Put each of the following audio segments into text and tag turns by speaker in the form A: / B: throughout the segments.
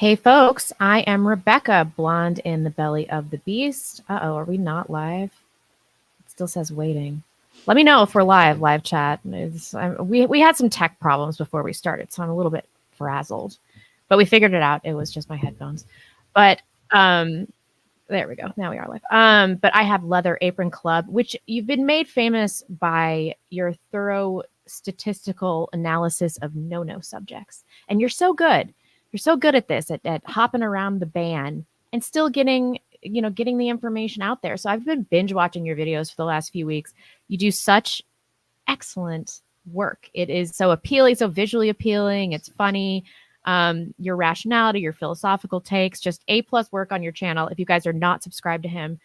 A: Hey folks, I am Rebecca, blonde in the belly of the beast. Uh-oh, are we not live? It still says waiting. Let me know if we're live chat. We had some tech problems before we started, so I'm a little bit frazzled. But we figured it out. It was just my headphones. But there we go. Now we are live. But I have Leather Apron Club, which you've been made famous by your thorough statistical analysis of no subjects. And you're so good. You're so good at this, at hopping around the ban and still getting the information out there. So I've been binge watching your videos for the last few weeks. You do such excellent work. It is so appealing, so visually appealing. It's funny. Your rationality, your philosophical takes, just A+ work on your channel. If you guys are not subscribed to him,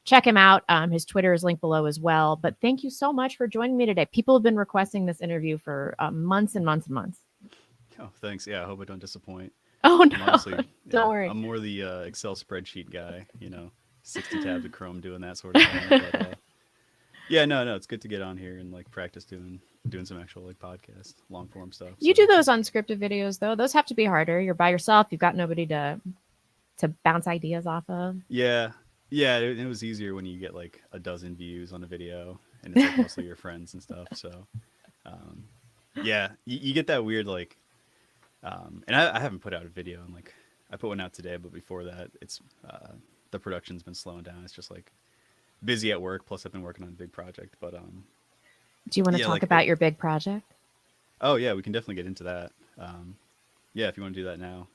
A: check him out. His Twitter is linked below as well. But thank you so much for joining me today. People have been requesting this interview for months and months and months.
B: Oh, thanks. Yeah, I hope I don't disappoint.
A: Oh, no.
B: Honestly,
A: Don't worry.
B: I'm more the Excel spreadsheet guy, 60 tabs of Chrome doing that sort of thing. But, yeah, no, it's good to get on here and like practice doing some actual like podcast, long form stuff.
A: You do those unscripted videos though. Those have to be harder. You're by yourself. You've got nobody to bounce ideas off of.
B: Yeah. It was easier when you get like a dozen views on a video and it's like mostly your friends and stuff. So, yeah, you get that weird like, and I haven't put out a video and like I put one out today, but before that, it's the production's been slowing down. It's just like busy at work. Plus, I've been working on a big project. But
A: do you want to talk about your big project?
B: Oh yeah, we can definitely get into that. Yeah, if you want to do that now.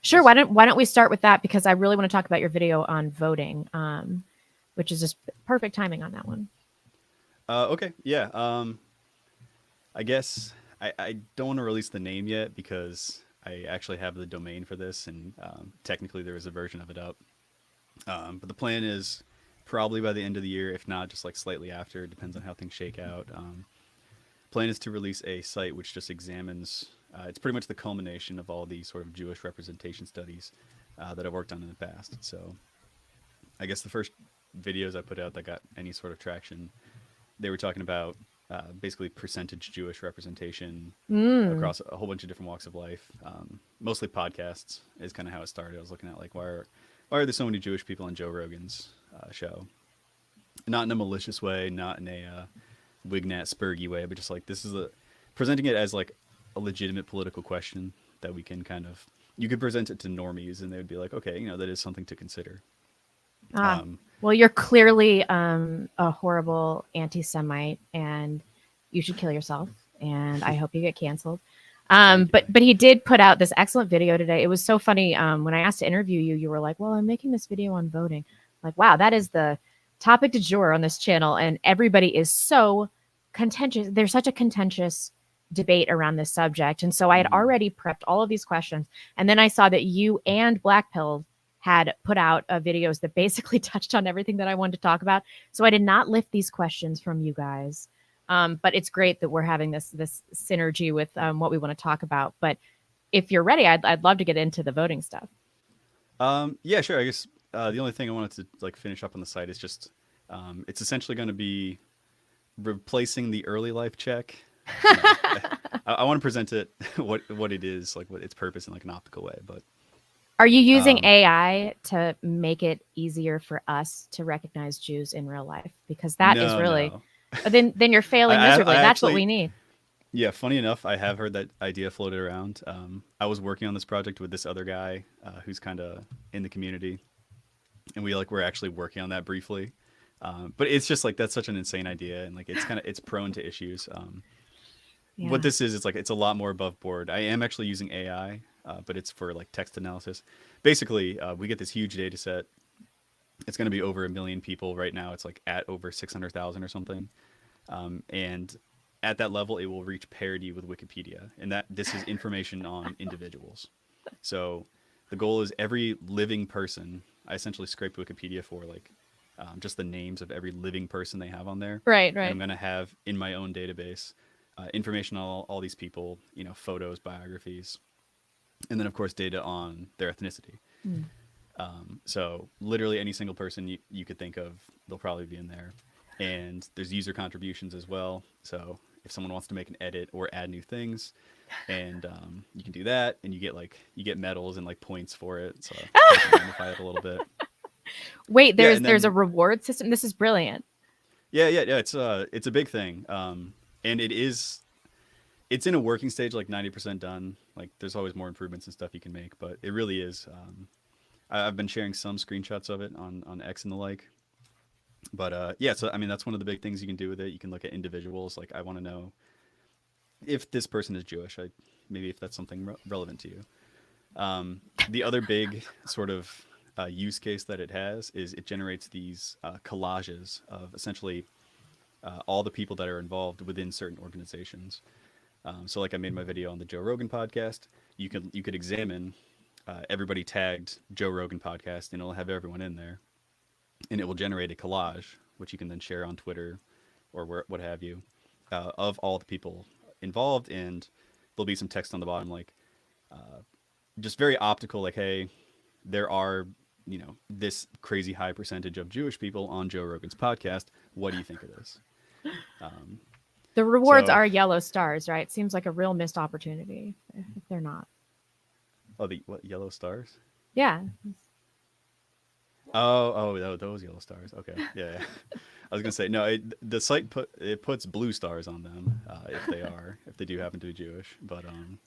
A: Sure. Why don't we start with that, because I really want to talk about your video on voting, which is just perfect timing on that one.
B: Okay. Yeah. I guess I don't want to release the name yet because I actually have the domain for this, and technically there is a version of it up. But the plan is probably by the end of the year, if not just like slightly after. It depends on how things shake out. Plan is to release a site which just examines. It's pretty much the culmination of all these sort of Jewish representation studies that I've worked on in the past. So I guess the first videos I put out that got any sort of traction, they were talking about basically percentage Jewish representation across a whole bunch of different walks of life. Mostly podcasts is kind of how it started. I was looking at like, why are there so many Jewish people on Joe Rogan's show? Not in a malicious way, not in a Wignat Spurgy way, but just like this is presenting it as like a legitimate political question that we can kind of, you could present it to normies and they would be like, okay, that is something to consider.
A: Well, you're clearly a horrible anti-Semite, and you should kill yourself. And I hope you get canceled. But he did put out this excellent video today. It was so funny. When I asked to interview you, you were like, "Well, I'm making this video on voting." Like, wow, that is the topic du jour on this channel, and everybody is so contentious. There's such a contentious debate around this subject, and so I had already prepped all of these questions, and then I saw that you and Black Pill had put out videos that basically touched on everything that I wanted to talk about. So I did not lift these questions from you guys. But it's great that we're having this synergy with what we want to talk about. But if you're ready, I'd love to get into the voting stuff.
B: Yeah, sure. I guess the only thing I wanted to like finish up on the site is just it's essentially going to be replacing the early life check. I want to present it what it is, like what its purpose in like an optical way. But
A: are you using AI to make it easier for us to recognize Jews in real life? Because that is really. No. Then you're failing miserably. That's actually, what we need.
B: Yeah, funny enough, I have heard that idea floated around. I was working on this project with this other guy who's kind of in the community, and we're actually working on that briefly. But it's just like that's such an insane idea, and like it's prone to issues. Yeah. What this is, it's a lot more above board. I am actually using AI, but it's for like text analysis. Basically, we get this huge data set. It's going to be over 1 million people right now. It's like at over 600,000 or something. And at that level, it will reach parity with Wikipedia. And that this is information on individuals. So the goal is every living person. I essentially scraped Wikipedia for like just the names of every living person they have on there.
A: Right.
B: And I'm going to have in my own database information on all these people, photos, biographies, and then of course data on their ethnicity. So literally any single person you could think of, they'll probably be in there. And there's user contributions as well. So if someone wants to make an edit or add new things, and you can do that, and you get medals and like points for it. So I can gamify it a little bit.
A: Wait,
B: Yeah,
A: there's
B: and
A: there's a
B: then
A: reward system. This is brilliant.
B: yeah. It's a big thing, and it's in a working stage, like 90% done. Like there's always more improvements and stuff you can make, but it really is. I've been sharing some screenshots of it on X and the like. But yeah, so I mean that's one of the big things you can do with it. You can look at individuals. Like I want to know if this person is Jewish. Maybe if that's something relevant to you. The other big sort of use case that it has is it generates these collages of essentially all the people that are involved within certain organizations. So, like I made my video on the Joe Rogan podcast, you could examine everybody tagged Joe Rogan podcast, and it'll have everyone in there, and it will generate a collage, which you can then share on Twitter or what have you, of all the people involved, and there'll be some text on the bottom like just very optical, like, hey, there are, this crazy high percentage of Jewish people on Joe Rogan's podcast. What do you think of this?
A: The rewards
B: So,
A: are yellow stars, right? Seems like a real missed opportunity if they're not.
B: oh, the what, yellow stars?
A: Yeah.
B: Those yellow stars. Okay, yeah. I was gonna say no. The site puts blue stars on them if they do happen to be Jewish. But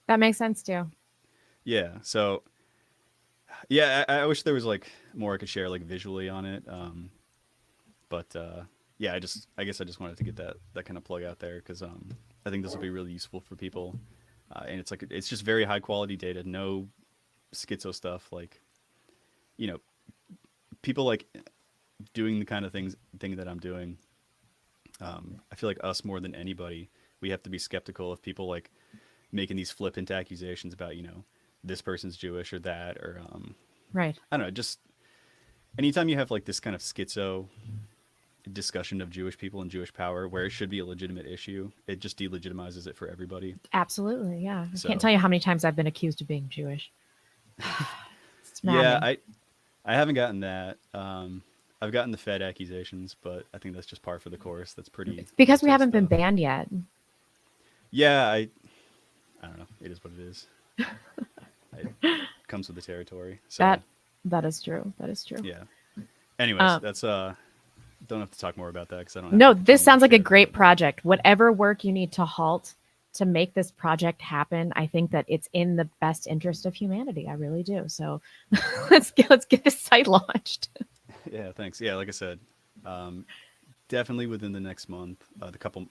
A: That makes sense too.
B: yeah. So yeah, I wish there was like more I could share like visually on it. But yeah, I guess I just wanted to get that kind of plug out there because I think this will be really useful for people, and it's just very high quality data, no schizo stuff. Like, you know, people like doing the kind of thing that I'm doing. I feel like us more than anybody, we have to be skeptical of people like making these flippant accusations about this person's Jewish or that or
A: Right.
B: I don't know, just anytime you have like this kind of schizo discussion of Jewish people and Jewish power where it should be a legitimate issue, it just delegitimizes it for everybody.
A: Absolutely. Yeah. I
B: So
A: can't tell you how many times I've been accused of being Jewish. It's
B: yeah,
A: maddening.
B: I haven't gotten that. I've gotten the Fed accusations, but I think that's just par for the course. That's pretty
A: It's because we
B: low-tech
A: haven't been
B: stuff.
A: banned yet.
B: Yeah, I don't know. It is what it is. It comes with the territory. So
A: That is true. That is true.
B: yeah. Anyways, that's don't have to talk more about that because I don't have
A: No,
B: plenty
A: this
B: to
A: sounds like a
B: share,
A: great
B: but
A: project. Whatever work you need to halt to make this project happen, I think that it's in the best interest of humanity. I really do. So let's get this site launched.
B: yeah, thanks. Yeah, like I said, definitely within the next month,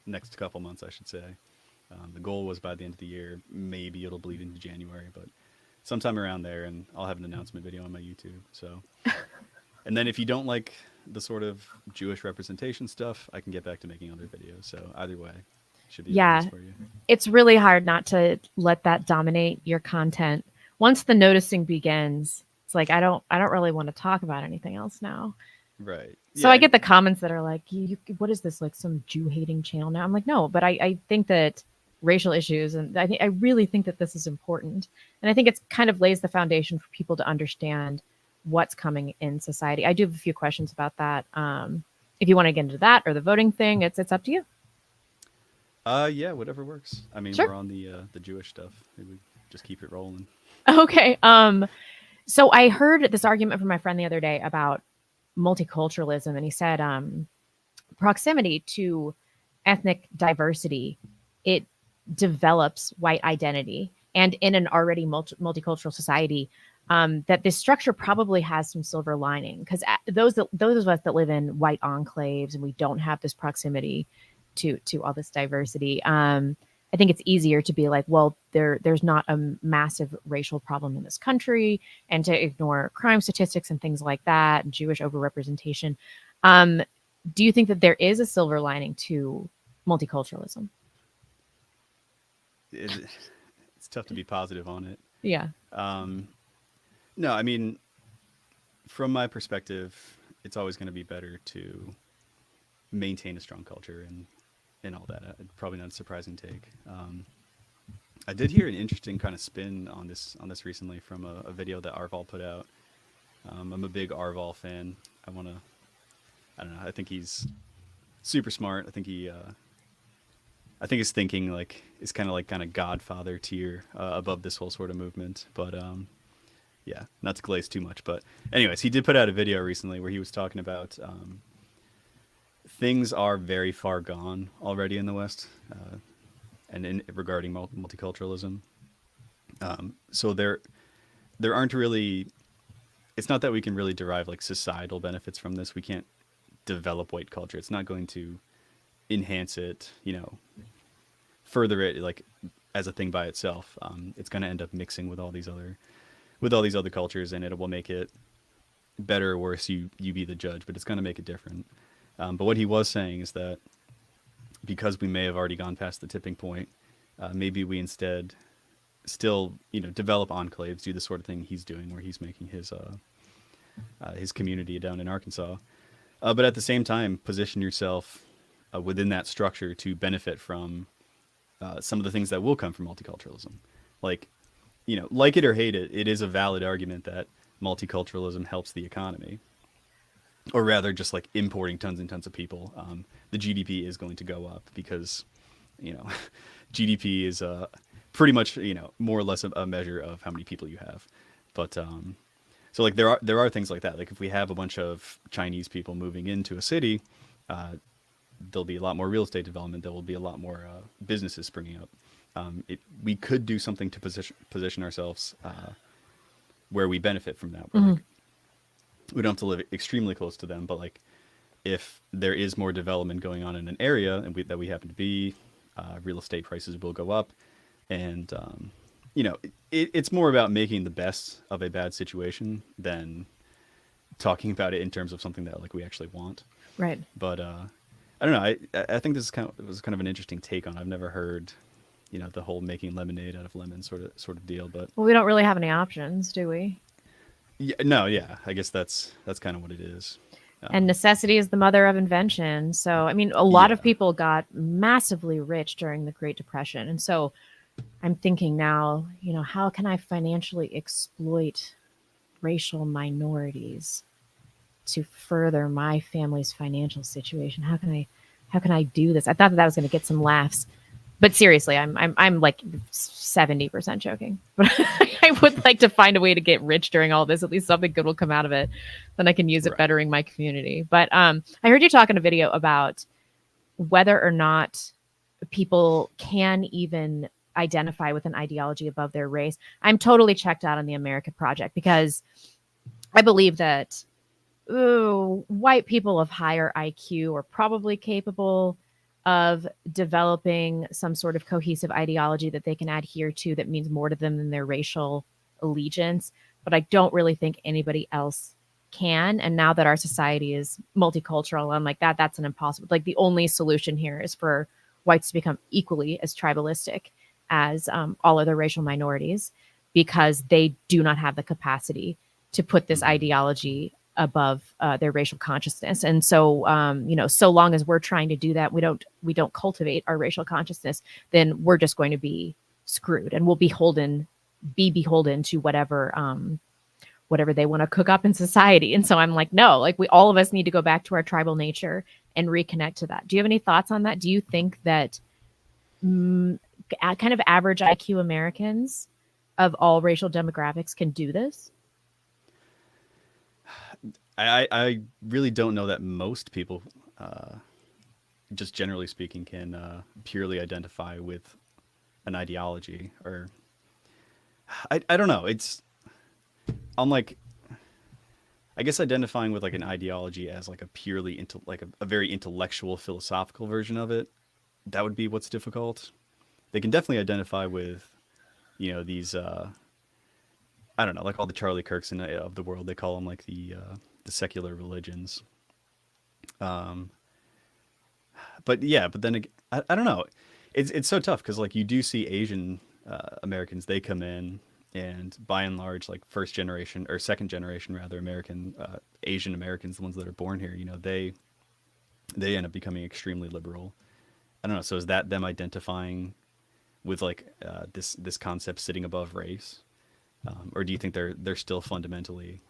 B: next couple months, I should say. The goal was by the end of the year. Maybe it'll bleed into January, but sometime around there, and I'll have an announcement video on my YouTube. So, and then if you don't like the sort of Jewish representation stuff, I can get back to making other videos. So either way, should be a
A: Yeah,
B: bonus for you.
A: it's really hard not to let that dominate your content. Once the noticing begins, it's like I don't really want to talk about anything else now.
B: Right.
A: So
B: Yeah.
A: I get the comments that are like, what is this, like some Jew hating channel now? I'm like, no, but I think that racial issues, and I really think that this is important. And I think it's kind of lays the foundation for people to understand what's coming in society. I do have a few questions about that. If you want to get into that or the voting thing, it's up to you.
B: Yeah, whatever works. I mean,
A: Sure.
B: we're on the Jewish stuff. Maybe we just keep it rolling.
A: Okay. So I heard this argument from my friend the other day about multiculturalism, and he said proximity to ethnic diversity, it develops white identity, and in an already multicultural society, that this structure probably has some silver lining because those of us that live in white enclaves and we don't have this proximity to all this diversity. I think it's easier to be like, well, there's not a massive racial problem in this country, and to ignore crime statistics and things like that, and Jewish overrepresentation. Do you think that there is a silver lining to multiculturalism?
B: It's tough to be positive on it.
A: Yeah.
B: No, I mean, from my perspective, it's always going to be better to maintain a strong culture and all that. Probably not a surprising take. I did hear an interesting kind of spin on this recently from a video that Arval put out. I'm a big Arval fan. I don't know. I think he's super smart. I think I think his thinking like is kind of Godfather tier above this whole sort of movement. But yeah, not to glaze too much. But anyways, he did put out a video recently where he was talking about things are very far gone already in the West, regarding multiculturalism. So there aren't really. It's not that we can really derive like societal benefits from this. We can't develop white culture. It's not going to enhance it, further it like as a thing by itself. It's going to end up mixing with all these other cultures, and it will make it better or worse. You be the judge, but it's going to make it different. But what he was saying is that because we may have already gone past the tipping point, maybe we instead still develop enclaves, do the sort of thing he's doing, where he's making his community down in Arkansas, but at the same time position yourself within that structure to benefit from some of the things that will come from multiculturalism. Like, like it or hate it, it is a valid argument that multiculturalism helps the economy, or rather just like importing tons and tons of people. The GDP is going to go up because, GDP is pretty much, more or less a measure of how many people you have. But so like there are things like that. Like if we have a bunch of Chinese people moving into a city, there'll be a lot more real estate development. There will be a lot more businesses springing up. We could do something to position ourselves where we benefit from that. Where, like, we don't have to live extremely close to them, but like if there is more development going on in an area and that we happen to be, real estate prices will go up. And, it's more about making the best of a bad situation than talking about it in terms of something that like we actually want.
A: Right.
B: But I don't know. I think this was kind of an interesting take on. I've never heard, the whole making lemonade out of lemons sort of deal. But
A: Well, we don't really have any options, do we?
B: yeah, no, yeah. I guess that's kind of what it is.
A: And necessity is the mother of invention. So, I mean, a lot of
B: Yeah.
A: people got massively rich during the Great Depression. And so I'm thinking now, how can I financially exploit racial minorities to further my family's financial situation? How can I do this? I thought that was going to get some laughs. But seriously, I'm like 70% joking. But I would like to find a way to get rich during all this. At least something good will come out of it. Then I can use it
B: Right.
A: bettering my community. But I heard you talk in a video about whether or not people can even identify with an ideology above their race. I'm totally checked out on the America Project because I believe that white people of higher IQ are probably capable of developing some sort of cohesive ideology that they can adhere to that means more to them than their racial allegiance. But I don't really think anybody else can. And now that our society is multicultural, I'm like, that's an impossible. Like the only solution here is for whites to become equally as tribalistic as all other racial minorities, because they do not have the capacity to put this ideology above their racial consciousness. And so, so long as we're trying to do that, we don't cultivate our racial consciousness, then we're just going to be screwed, and we'll be beholden to whatever they want to cook up in society. And so I'm like, no, like all of us need to go back to our tribal nature and reconnect to that. Do you have any thoughts on that? Do you think that kind of average IQ Americans of all racial demographics can do this?
B: I really don't know that most people, just generally speaking, can purely identify with an ideology. Or I don't know. I'm like, I guess identifying with like an ideology as like a purely a very intellectual, philosophical version of it, that would be what's difficult. They can definitely identify with, these I don't know, like all the Charlie Kirks of the world. They call them like the secular religions. But then I don't know. It's so tough because like you do see Asian Americans, they come in, and by and large, like first generation or second generation rather American Asian Americans, the ones that are born here, they end up becoming extremely liberal. I don't know. So is that them identifying with like this concept sitting above race, or do you think they're still fundamentally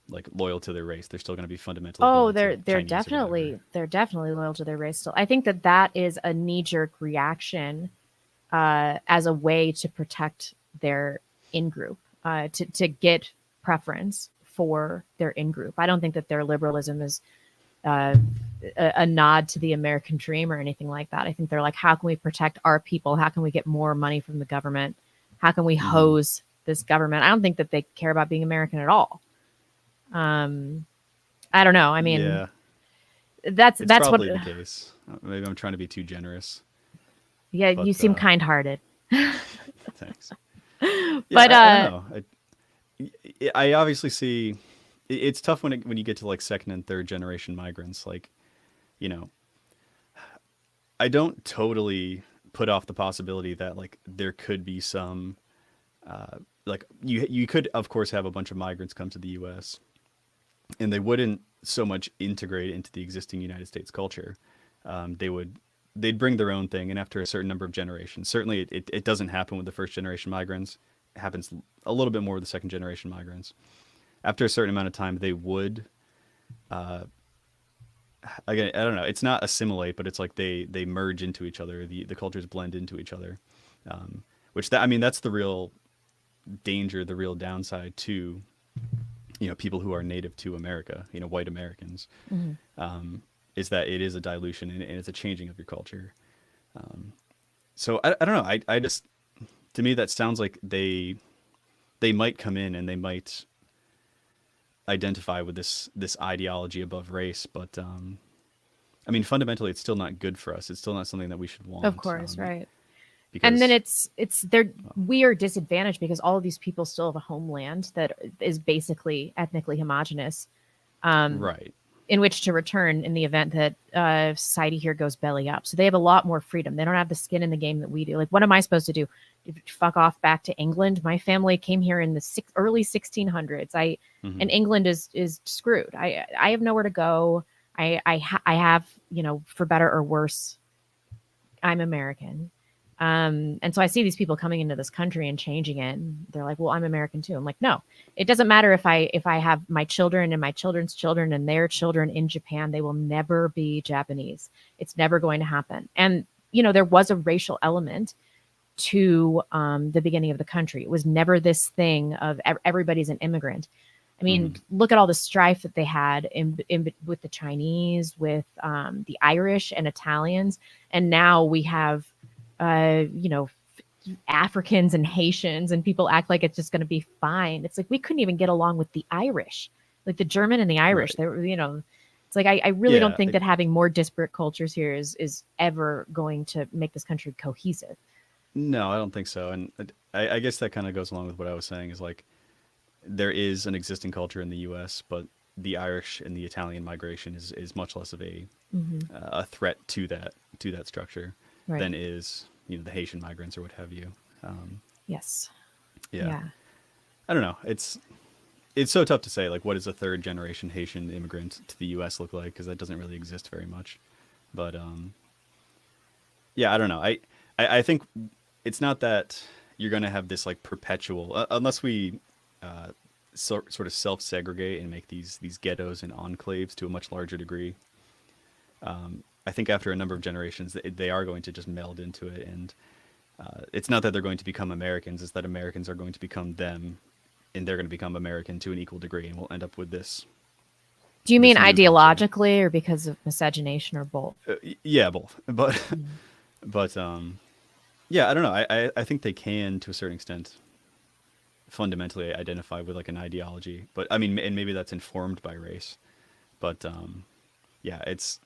B: like loyal to their race. They're still going to be fundamentally.
A: Oh,
B: loyal to
A: they're
B: Chinese or whatever.
A: definitely loyal to their race still. I think that is a knee-jerk reaction as a way to protect their in-group, to get preference for their in-group. I don't think that their liberalism is a nod to the American dream or anything like that. I think they're like, how can we protect our people? How can we get more money from the government? How can we hose this government? I don't think that they care about being American at all. I don't know. I mean,
B: Yeah,
A: that's
B: it's probably
A: what.
B: the case. Maybe I'm trying to be too generous,
A: Yeah,
B: but
A: you seem kind-hearted.
B: thanks. Yeah,
A: But
B: I don't know. I obviously see it's tough when you get to like second and third generation migrants. Like, you know, I don't totally put off the possibility that like there could be some like you could of course have a bunch of migrants come to the U.S. and they wouldn't so much integrate into the existing United States culture. They'd bring their own thing, and after a certain number of generations, certainly it doesn't happen with the first generation migrants. It happens a little bit more with the second generation migrants. After a certain amount of time, they would. Again, I don't know. It's not assimilate, but it's like they merge into each other. The cultures blend into each other, which I mean that's the real danger, the real downside to people who are native to America, white Americans, is that it is a dilution and it's a changing of your culture. So I don't know. I just to me that sounds like they might come in and they might identify with this ideology above race, but I mean fundamentally it's still not good for us. It's still not something that we should want.
A: of course, right.
B: Because,
A: and then we are disadvantaged because all of these people still have a homeland that is basically ethnically homogenous,
B: right,
A: in which to return in the event that society here goes belly up. So they have a lot more freedom. They don't have the skin in the game that we do. Like, what am I supposed to do? Fuck off back to England? My family came here in the early 1600s. And England is screwed. I have nowhere to go. I have, for better or worse, I'm American. And so I see these people coming into this country and changing it. And they're like, well, I'm American too. I'm like, no, it doesn't matter if I have my children and my children's children and their children in Japan, they will never be Japanese. It's never going to happen. And, there was a racial element to the beginning of the country. It was never this thing of everybody's an immigrant. I mean, look at all the strife that they had with the Chinese, with the Irish and Italians. And now we have Africans and Haitians, and people act like it's just going to be fine. It's like we couldn't even get along with the Irish, like the German and the Irish. Right. They were, it's like I really don't think that having more disparate cultures here is ever going to make this country cohesive.
B: No, I don't think so. And I guess that kind of goes along with what I was saying is like there is an existing culture in the U.S., but the Irish and the Italian migration is much less of a threat to that structure. Right. Than is the Haitian migrants or what have you.
A: Yes.
B: Yeah. I don't know. It's so tough to say. Like, what does a third generation Haitian immigrant to the U.S. look like? Because that doesn't really exist very much. But yeah, I don't know. I think it's not that you're going to have this like perpetual unless we sort of self-segregate and make these ghettos and enclaves to a much larger degree. I think after a number of generations, they are going to just meld into it. And it's not that they're going to become Americans, it's that Americans are going to become them, and they're going to become American to an equal degree, and we'll end up with this.
A: Do you mean ideologically or because of miscegenation or both?
B: Yeah, both. But, yeah, I don't know. I think they can, to a certain extent, fundamentally identify with like an ideology. But, I mean, and maybe that's informed by race. But, yeah, it's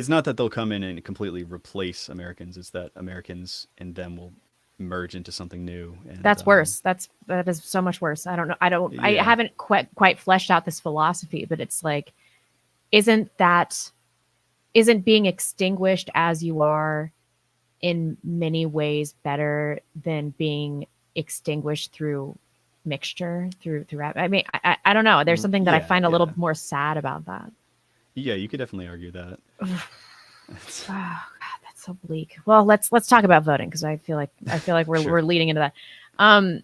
B: not that they'll come in and completely replace Americans. It's that Americans and them will merge into something new. And,
A: that's worse. That is so much worse. I don't know. I haven't quite fleshed out this philosophy, but it's like, isn't being extinguished as you are in many ways better than being extinguished through mixture, through I mean, I don't know. There's something that I find a little more sad about that.
B: Yeah, you could definitely argue that.
A: Oh God, that's so bleak. Well, let's talk about voting because I feel like we're leading into that.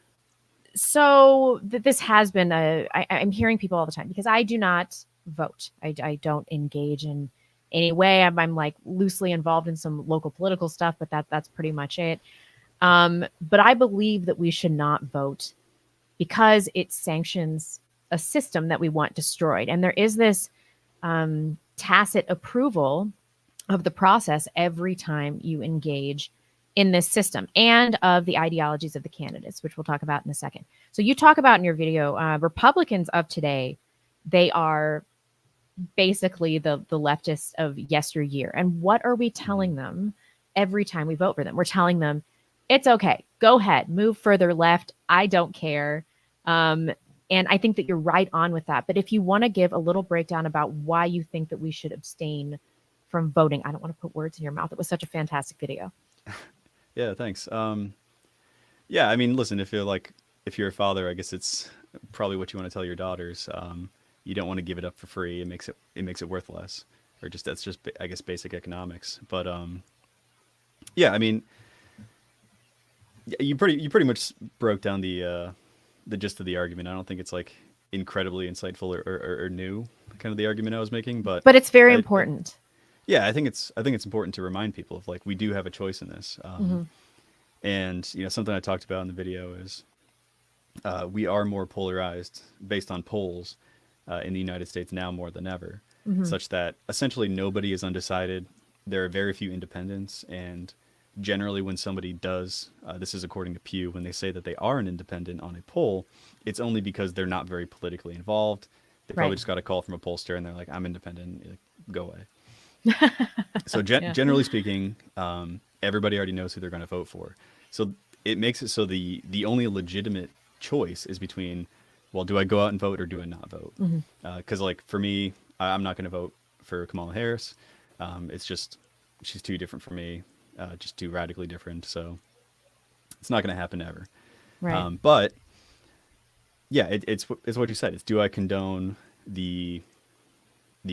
A: So this has been I'm hearing people all the time because I do not vote. I don't engage in any way. I'm like loosely involved in some local political stuff, but that's pretty much it. But I believe that we should not vote because it sanctions a system that we want destroyed. And there is this tacit approval of the process every time you engage in this system and of the ideologies of the candidates, which we'll talk about in a second. So you talk about in your video, Republicans of today, they are basically the leftists of yesteryear. And what are we telling them every time we vote for them? We're telling them, it's okay. Go ahead. Move further left. I don't care. And I think that you're right on with that. But if you want to give a little breakdown about why you think that we should abstain from voting, I don't want to put words in your mouth. It was such a fantastic video.
B: Yeah, thanks. Yeah, I mean, listen, if you're a father, I guess it's probably what you want to tell your daughters. You don't want to give it up for free. It makes it worth less, or just that's just I guess basic economics. But yeah, I mean, you pretty much broke down the gist of the argument. I don't think it's like incredibly insightful or new, kind of the argument I was making, but
A: it's very important.
B: Yeah, I think it's important to remind people of like we do have a choice in this, and something I talked about in the video is we are more polarized based on polls in the United States now more than ever, such that essentially nobody is undecided. There are very few independents, and generally when somebody does, this is according to Pew, when they say that they are an independent on a poll, it's only because they're not very politically involved. They probably just got a call from a pollster and they're like, I'm independent, like, go away. So generally speaking, everybody already knows who they're going to vote for. So it makes it so the only legitimate choice is between, well, do I go out and vote or do I not vote? Because like for me, I'm not going to vote for Kamala Harris. It's just she's too different for me, just too radically different. So it's not going to happen ever.
A: Right.
B: But yeah, it's what you said. It's do I condone the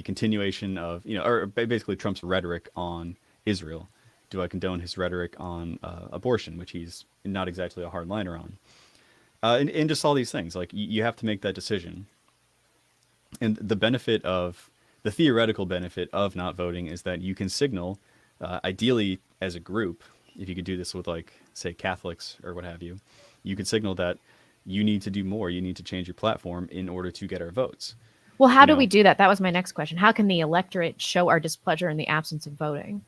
B: continuation of, or basically Trump's rhetoric on Israel? Do I condone his rhetoric on abortion, which he's not exactly a hardliner on? And just all these things, like you have to make that decision. And the theoretical benefit of not voting is that you can signal, ideally as a group, if you could do this with like, say, Catholics or what have you, you could signal that you need to do more. You need to change your platform in order to get our votes.
A: Well, how do we do that? That was my next question. How can the electorate show our displeasure in the absence of voting?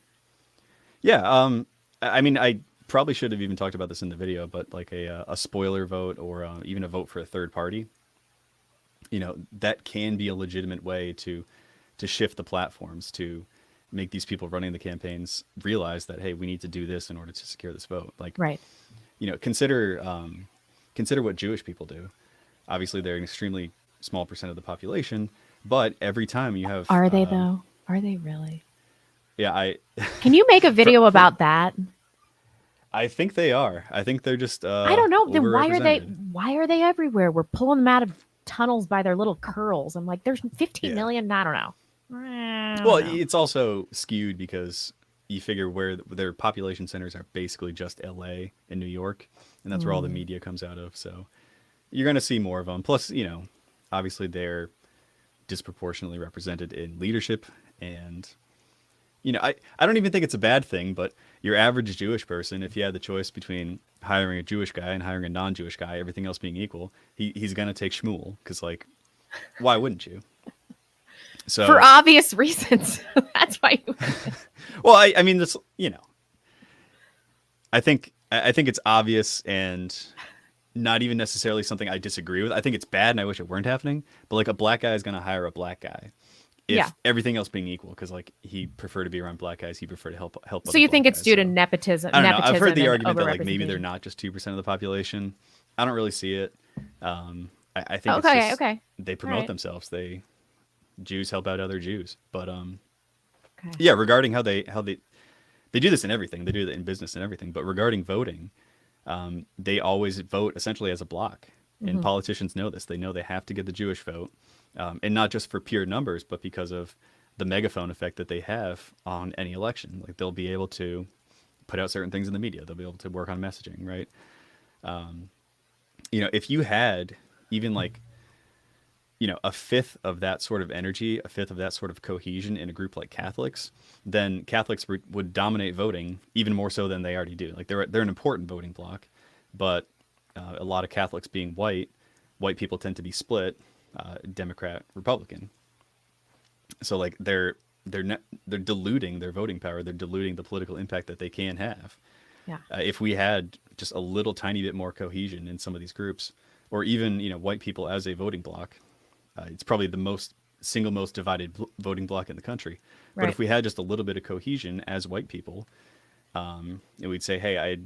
B: Yeah, I mean, I probably should have even talked about this in the video, but like a spoiler vote or even a vote for a third party, that can be a legitimate way to shift the platforms, to make these people running the campaigns realize that, hey, we need to do this in order to secure this vote. Like,
A: right.
B: Consider what Jewish people do. Obviously, they're an extremely small percent of the population, but every time you have,
A: are they though? Are they really?
B: Yeah,
A: Can you make a video about that?
B: I think they are. I think they're just.
A: I don't know. Then why are they? Why are they everywhere? We're pulling them out of tunnels by their little curls. I'm like, there's 15 million. I don't know.
B: Well, it's also skewed because you figure where their population centers are basically just LA and New York, and that's where all the media comes out of. So you're going to see more of them. Plus, obviously they're disproportionately represented in leadership, and I don't even think it's a bad thing, but your average Jewish person, if you had the choice between hiring a Jewish guy and hiring a non-Jewish guy, everything else being equal, he's going to take Shmuel, because like, why wouldn't you? So
A: for obvious reasons. That's why you
B: well, I mean, this, I think it's obvious and not even necessarily something I disagree with. I think it's bad and I wish it weren't happening, but like a black guy is going to hire a black guy if everything else being equal, because like he prefer to be around black guys, he prefer to help
A: so you think it's due to nepotism?
B: I don't know. I've heard the argument that like maybe they're not just 2% of the population. I don't really see it. I think it's just they promote themselves. Jews help out other Jews, but yeah, regarding how they do this in everything, they do that in business and everything, but regarding voting, they always vote essentially as a block, and politicians know this. They know they have to get the Jewish vote, and not just for pure numbers, but because of the megaphone effect that they have on any election. Like they'll be able to put out certain things in the media. They'll be able to work on messaging, right? if you had even like, a fifth of that sort of energy, a fifth of that sort of cohesion in a group like Catholics, then Catholics would dominate voting even more so than they already do. Like they're an important voting bloc, but a lot of Catholics being white people tend to be split, Democrat, Republican. So like they're diluting their voting power. They're diluting the political impact that they can have.
A: Yeah.
B: If we had just a little tiny bit more cohesion in some of these groups, or even white people as a voting bloc, it's probably the single most divided voting bloc in the country. But
A: Right.
B: if we had just a little bit of cohesion as white people, and we'd say, hey,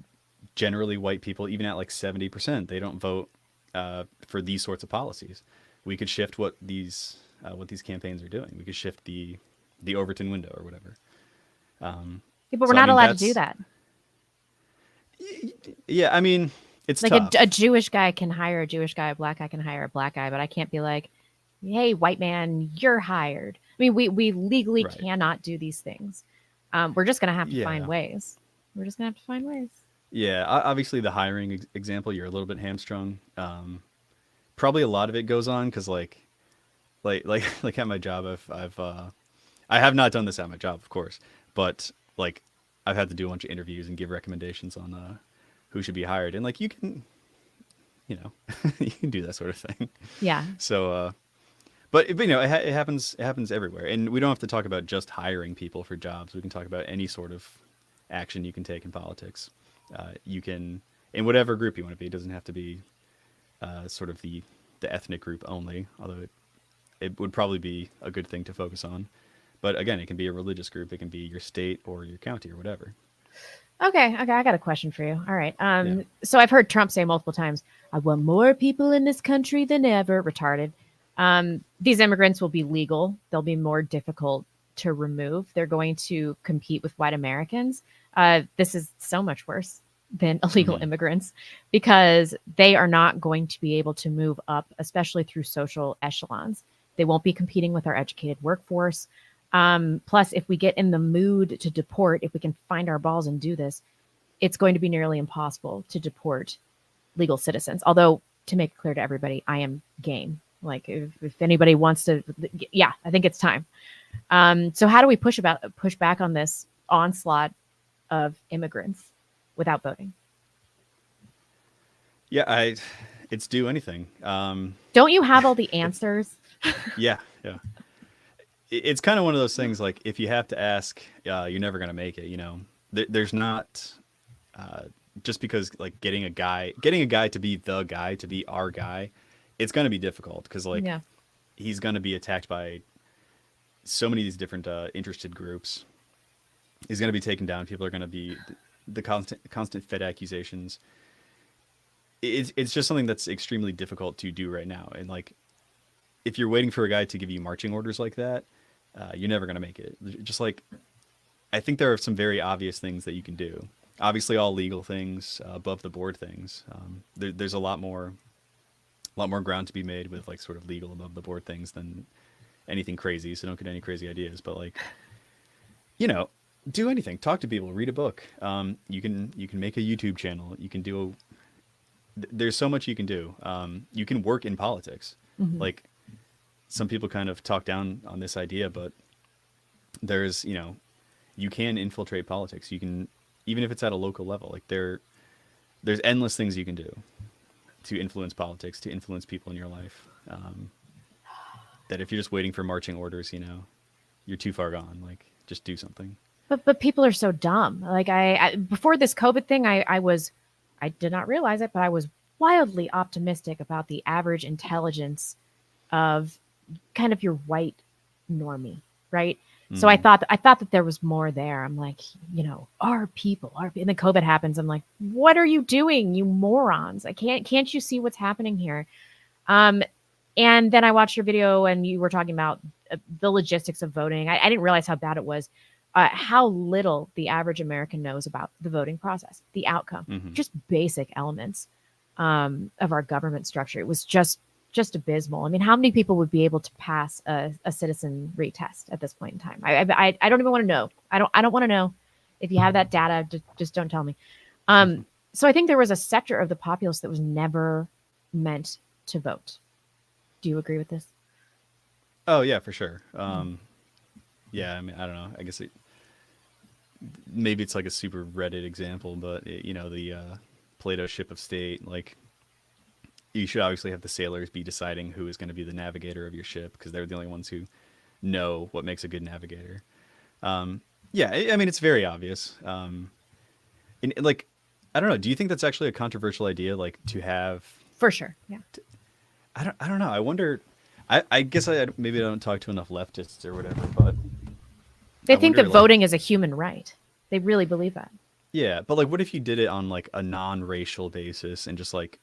B: generally white people, even at like 70%, they don't vote for these sorts of policies. We could shift what these campaigns are doing. We could shift the Overton window or whatever.
A: Yeah, but we're not allowed to do that.
B: Yeah, I mean, it's
A: like
B: tough.
A: a Jewish guy can hire a Jewish guy, a black guy can hire a black guy, but I can't be like, hey, white man, you're hired. I mean, we legally
B: Right.
A: cannot do these things. We're just going to have to find
B: Yeah.
A: ways. We're just going to have to find ways.
B: Yeah, obviously the hiring example, you're a little bit hamstrung. Probably a lot of it goes on because like at my job, I have not done this at my job, of course, but like I've had to do a bunch of interviews and give recommendations on who should be hired, and like you can, you can do that sort of thing.
A: Yeah.
B: So, but it happens everywhere, and we don't have to talk about just hiring people for jobs. We can talk about any sort of action you can take in politics. You can, in whatever group you want to be. It doesn't have to be sort of the ethnic group only, although it would probably be a good thing to focus on. But again, it can be a religious group. It can be your state or your county or whatever.
A: Okay. I got a question for you. All right.
B: Yeah.
A: So I've heard Trump say multiple times, I want more people in this country than ever. Retarded. These immigrants will be legal. They'll be more difficult to remove. They're going to compete with white Americans. This is so much worse than illegal immigrants because they are not going to be able to move up, especially through social echelons. They won't be competing with our educated workforce. Plus, if we get in the mood to deport, if we can find our balls and do this, it's going to be nearly impossible to deport legal citizens. Although, to make it clear to everybody, I am game. Like, if anybody wants to, yeah, I think it's time. So how do we push back on this onslaught of immigrants without voting?
B: Yeah, it's do anything.
A: Don't you have all the answers?
B: Yeah. It's kind of one of those things. Like if you have to ask, you're never gonna make it. There's not just because like getting a guy to be the guy, to be our guy, it's gonna be difficult because like he's gonna be attacked by so many of these different interested groups. He's gonna be taken down. People are gonna be the constant Fed accusations. It's just something that's extremely difficult to do right now. And like, if you're waiting for a guy to give you marching orders like that, you're never going to make it. Just like, I think there are some very obvious things that you can do. Obviously, all legal things, above the board things. There's a lot more ground to be made with like sort of legal above the board things than anything crazy. So don't get any crazy ideas. But like, do anything. Talk to people. Read a book. You can make a YouTube channel. You can do. There's so much you can do. You can work in politics. Like some people kind of talk down on this idea, but there's, you can infiltrate politics. You can, even if it's at a local level, like there's endless things you can do to influence politics, to influence people in your life. That if you're just waiting for marching orders, you're too far gone. Like just do something.
A: But people are so dumb. Like I before this COVID thing, I did not realize it, but I was wildly optimistic about the average intelligence of kind of your white normie, right? So I thought that there was more there. I'm like, our people, and then COVID happens. I'm like, what are you doing, you morons? Can't you see what's happening here? And then I watched your video and you were talking about the logistics of voting. I didn't realize how bad it was. How little the average American knows about the voting process, the outcome, just basic elements of our government structure. It was just abysmal. I mean, how many people would be able to pass a citizen retest at this point in time? I don't even want to know. I don't want to know. If you have that data, just don't tell me. So I think there was a sector of the populace that was never meant to vote. Do you agree with this?
B: Oh yeah, for sure. Yeah, I mean, I don't know. I guess maybe it's like a super Reddit example, but the Plato ship of state, like you should obviously have the sailors be deciding who is going to be the navigator of your ship because they're the only ones who know what makes a good navigator. Yeah, I mean it's very obvious. Like, I don't know. Do you think that's actually a controversial idea? Like to have?
A: For sure. Yeah.
B: I don't know. I wonder. I guess maybe I don't talk to enough leftists or whatever, but
A: They
B: I
A: think
B: wonder,
A: that
B: like,
A: voting is a human right. They really believe that.
B: yeah, but like, what if you did it on like a non-racial basis and just like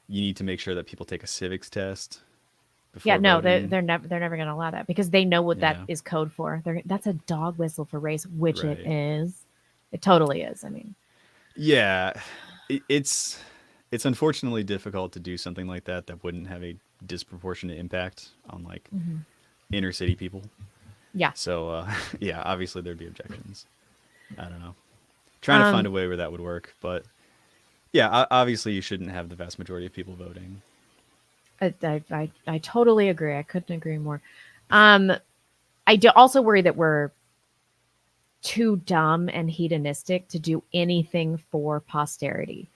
B: you need to make sure that people take a civics test
A: Yeah,
B: before
A: no,
B: voting?
A: they're never going to allow that because they know what that
B: Yeah,
A: is code for. That's a dog whistle for race, which it
B: right.
A: is. It totally is. I mean,
B: Yeah, it's unfortunately difficult to do something like that wouldn't have a disproportionate impact on like inner city people.
A: yeah.
B: So yeah, obviously there'd be objections. I don't know. Trying to find
A: Um,
B: a way where that would work, but yeah, obviously you shouldn't have the vast majority of people voting.
A: I totally agree. I couldn't agree more. Um, I do also worry that we're too dumb and hedonistic to do anything for posterity.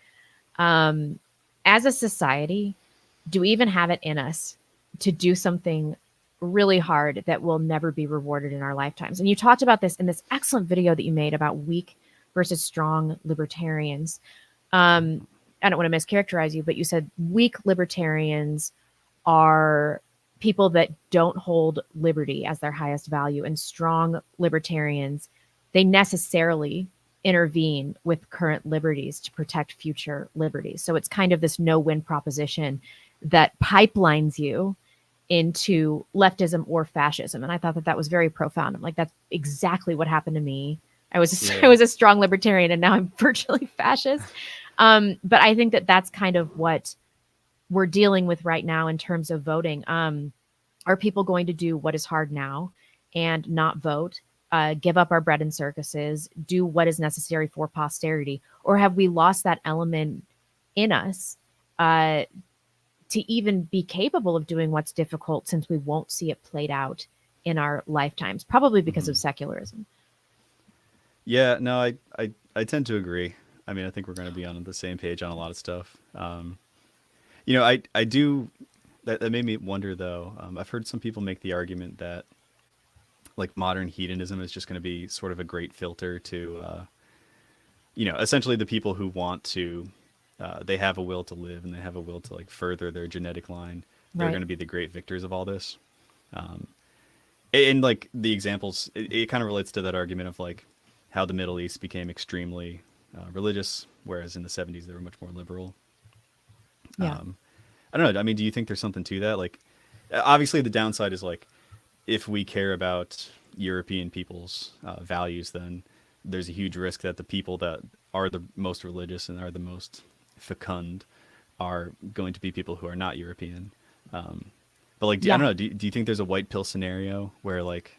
A: As a society, do we even have it in us to do something really hard that will never be rewarded in our lifetimes? And you talked about this in this excellent video that you made about weak versus strong libertarians. I don't want to mischaracterize you, but you said weak libertarians are people that don't hold liberty as their highest value, and strong libertarians, they necessarily intervene with current liberties to protect future liberties. So it's kind of this no-win proposition that pipelines you into leftism or fascism. And I thought that that was very profound. I'm like, that's exactly what happened to me. I
B: Yeah.
A: was a strong libertarian, and now I'm virtually fascist. But I think that that's kind of what we're dealing with right now in terms of voting. Are people going to do what is hard now and not vote, give up our bread and circuses, do what is necessary for posterity? Or have we lost that element in us to even be capable of doing what's difficult, since we won't see it played out in our lifetimes, probably because of
B: Hmm.
A: secularism?
B: Yeah, no, I tend to agree. I mean, I think we're going to be on the same page on a lot of stuff. I do. That made me wonder though. I've heard some people make the argument that like modern hedonism is just going to be sort of a great filter to, essentially the people who want to, they have a will to live and they have a will to like further their genetic line. They're
A: Right.
B: going to be the great victors of all this. Um, and like the examples, it kind of relates to that argument of like how the Middle East became extremely religious, whereas in the 70s they were much more liberal.
A: Yeah.
B: I don't know. I mean, do you think there's something to that? Like, obviously, the downside is like, if we care about European people's values, then there's a huge risk that the people that are the most religious and are the most fecund are going to be people who are not European. But like, I
A: Yeah.
B: don't know. Do you think there's a white pill scenario where like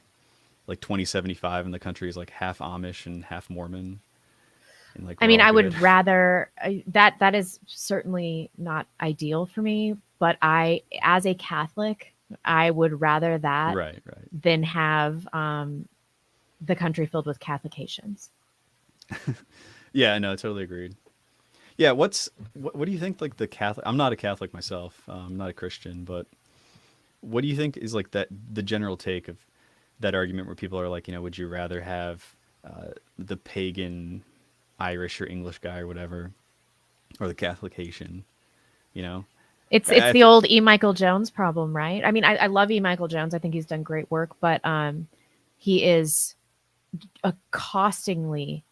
B: 2075 and the country is like half Amish and half Mormon, and like
A: I
B: we're
A: mean,
B: all
A: I
B: good?
A: would rather that is certainly not ideal for me, but as a Catholic, I would rather that
B: Right, right.
A: than have the country filled with Catholic Haitians.
B: Yeah, no, totally agreed. Yeah, what do you think like the Catholic? I'm not a Catholic myself. I'm not a Christian, but what do you think is like that the general take of that argument where people are like, would you rather have the pagan Irish or English guy or whatever, or the Catholic Haitian? You know,
A: It's
B: I
A: the
B: th-
A: old E. Michael Jones problem, right? I mean, I love E. Michael Jones. I think he's done great work, but he is accostingly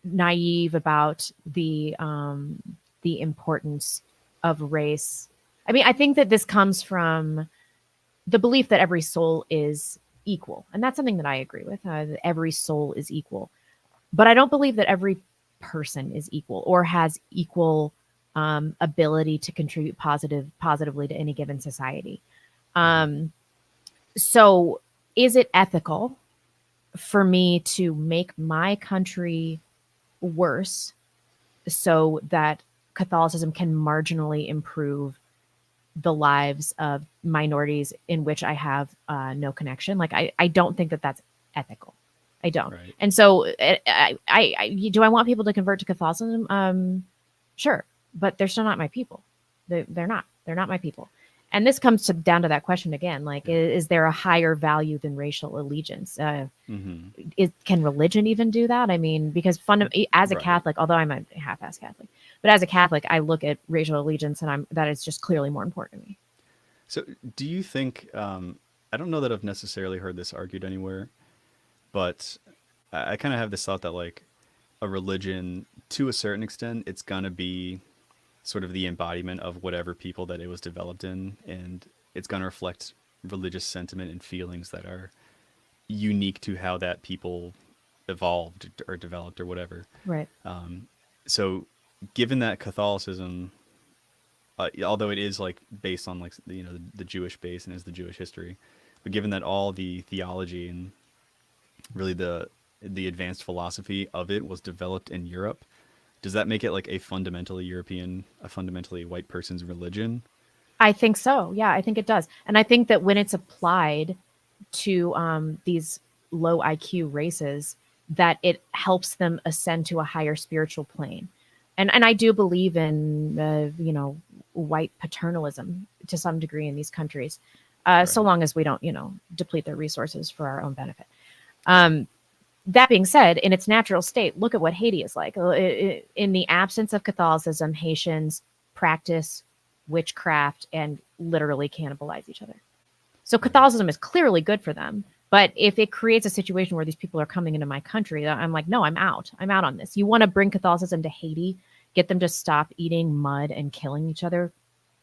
A: naive about the importance of race. I mean, I think that this comes from the belief that every soul is equal, and that's something that I agree with. That every soul is equal, but I don't believe that every person is equal or has equal ability to contribute positively to any given society.
B: Mhm.
A: Um, so, is it ethical for me to make my country worse so that Catholicism can marginally improve the lives of minorities in which I have no connection. Like I don't think that that's ethical. I don't.
B: Right.
A: And so do I want people to convert to Catholicism? Sure, but they're still not my people. They're not. They're not my people. And this comes down to that question again, like, is there a higher value than racial allegiance? Can religion even do that? I mean, because as a
B: Right.
A: Catholic, although I'm a half-ass Catholic, but as a Catholic, I look at racial allegiance and that is just clearly more important to me.
B: So, do you think? I don't know that I've necessarily heard this argued anywhere, but I kind of have this thought that like a religion, to a certain extent, it's gonna be sort of the embodiment of whatever people that it was developed in, and it's gonna reflect religious sentiment and feelings that are unique to how that people evolved or developed or whatever.
A: Right.
B: So, given that Catholicism, although it is like based on like the Jewish base and is the Jewish history, but given that all the theology and really the advanced philosophy of it was developed in Europe, does that make it like a fundamentally European, a fundamentally white person's religion?
A: I think so. Yeah, I think it does. And I think that when it's applied to these low IQ races, that it helps them ascend to a higher spiritual plane. And I do believe in white paternalism to some degree in these countries, so
B: Right.
A: long as we don't deplete their resources for our own benefit. That being said, in its natural state, look at what Haiti is like. In the absence of Catholicism, Haitians practice witchcraft and literally cannibalize each other. So Catholicism is clearly good for them. But if it creates a situation where these people are coming into my country, I'm like, no, I'm out. I'm out on this. You want to bring Catholicism to Haiti, get them to stop eating mud and killing each other?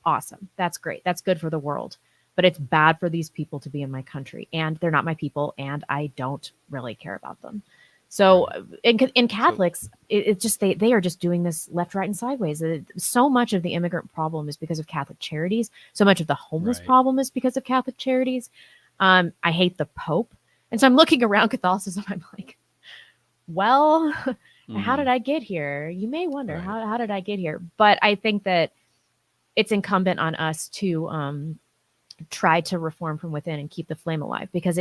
A: Awesome. That's great. That's good for the world. But it's bad for these people to be in my country, and they're not my people, and I don't really care about them. So in Catholics, it's just they are just doing this left, right, and sideways. So much of the immigrant problem is because of Catholic charities. So much of the homeless
B: Right.
A: problem is because of Catholic charities. I hate the Pope. And so I'm looking around Catholicism. I'm like, well, how did I get here? You may wonder,
B: Right.
A: how did I get here? But I think that it's incumbent on us to try to reform from within and keep the flame alive, because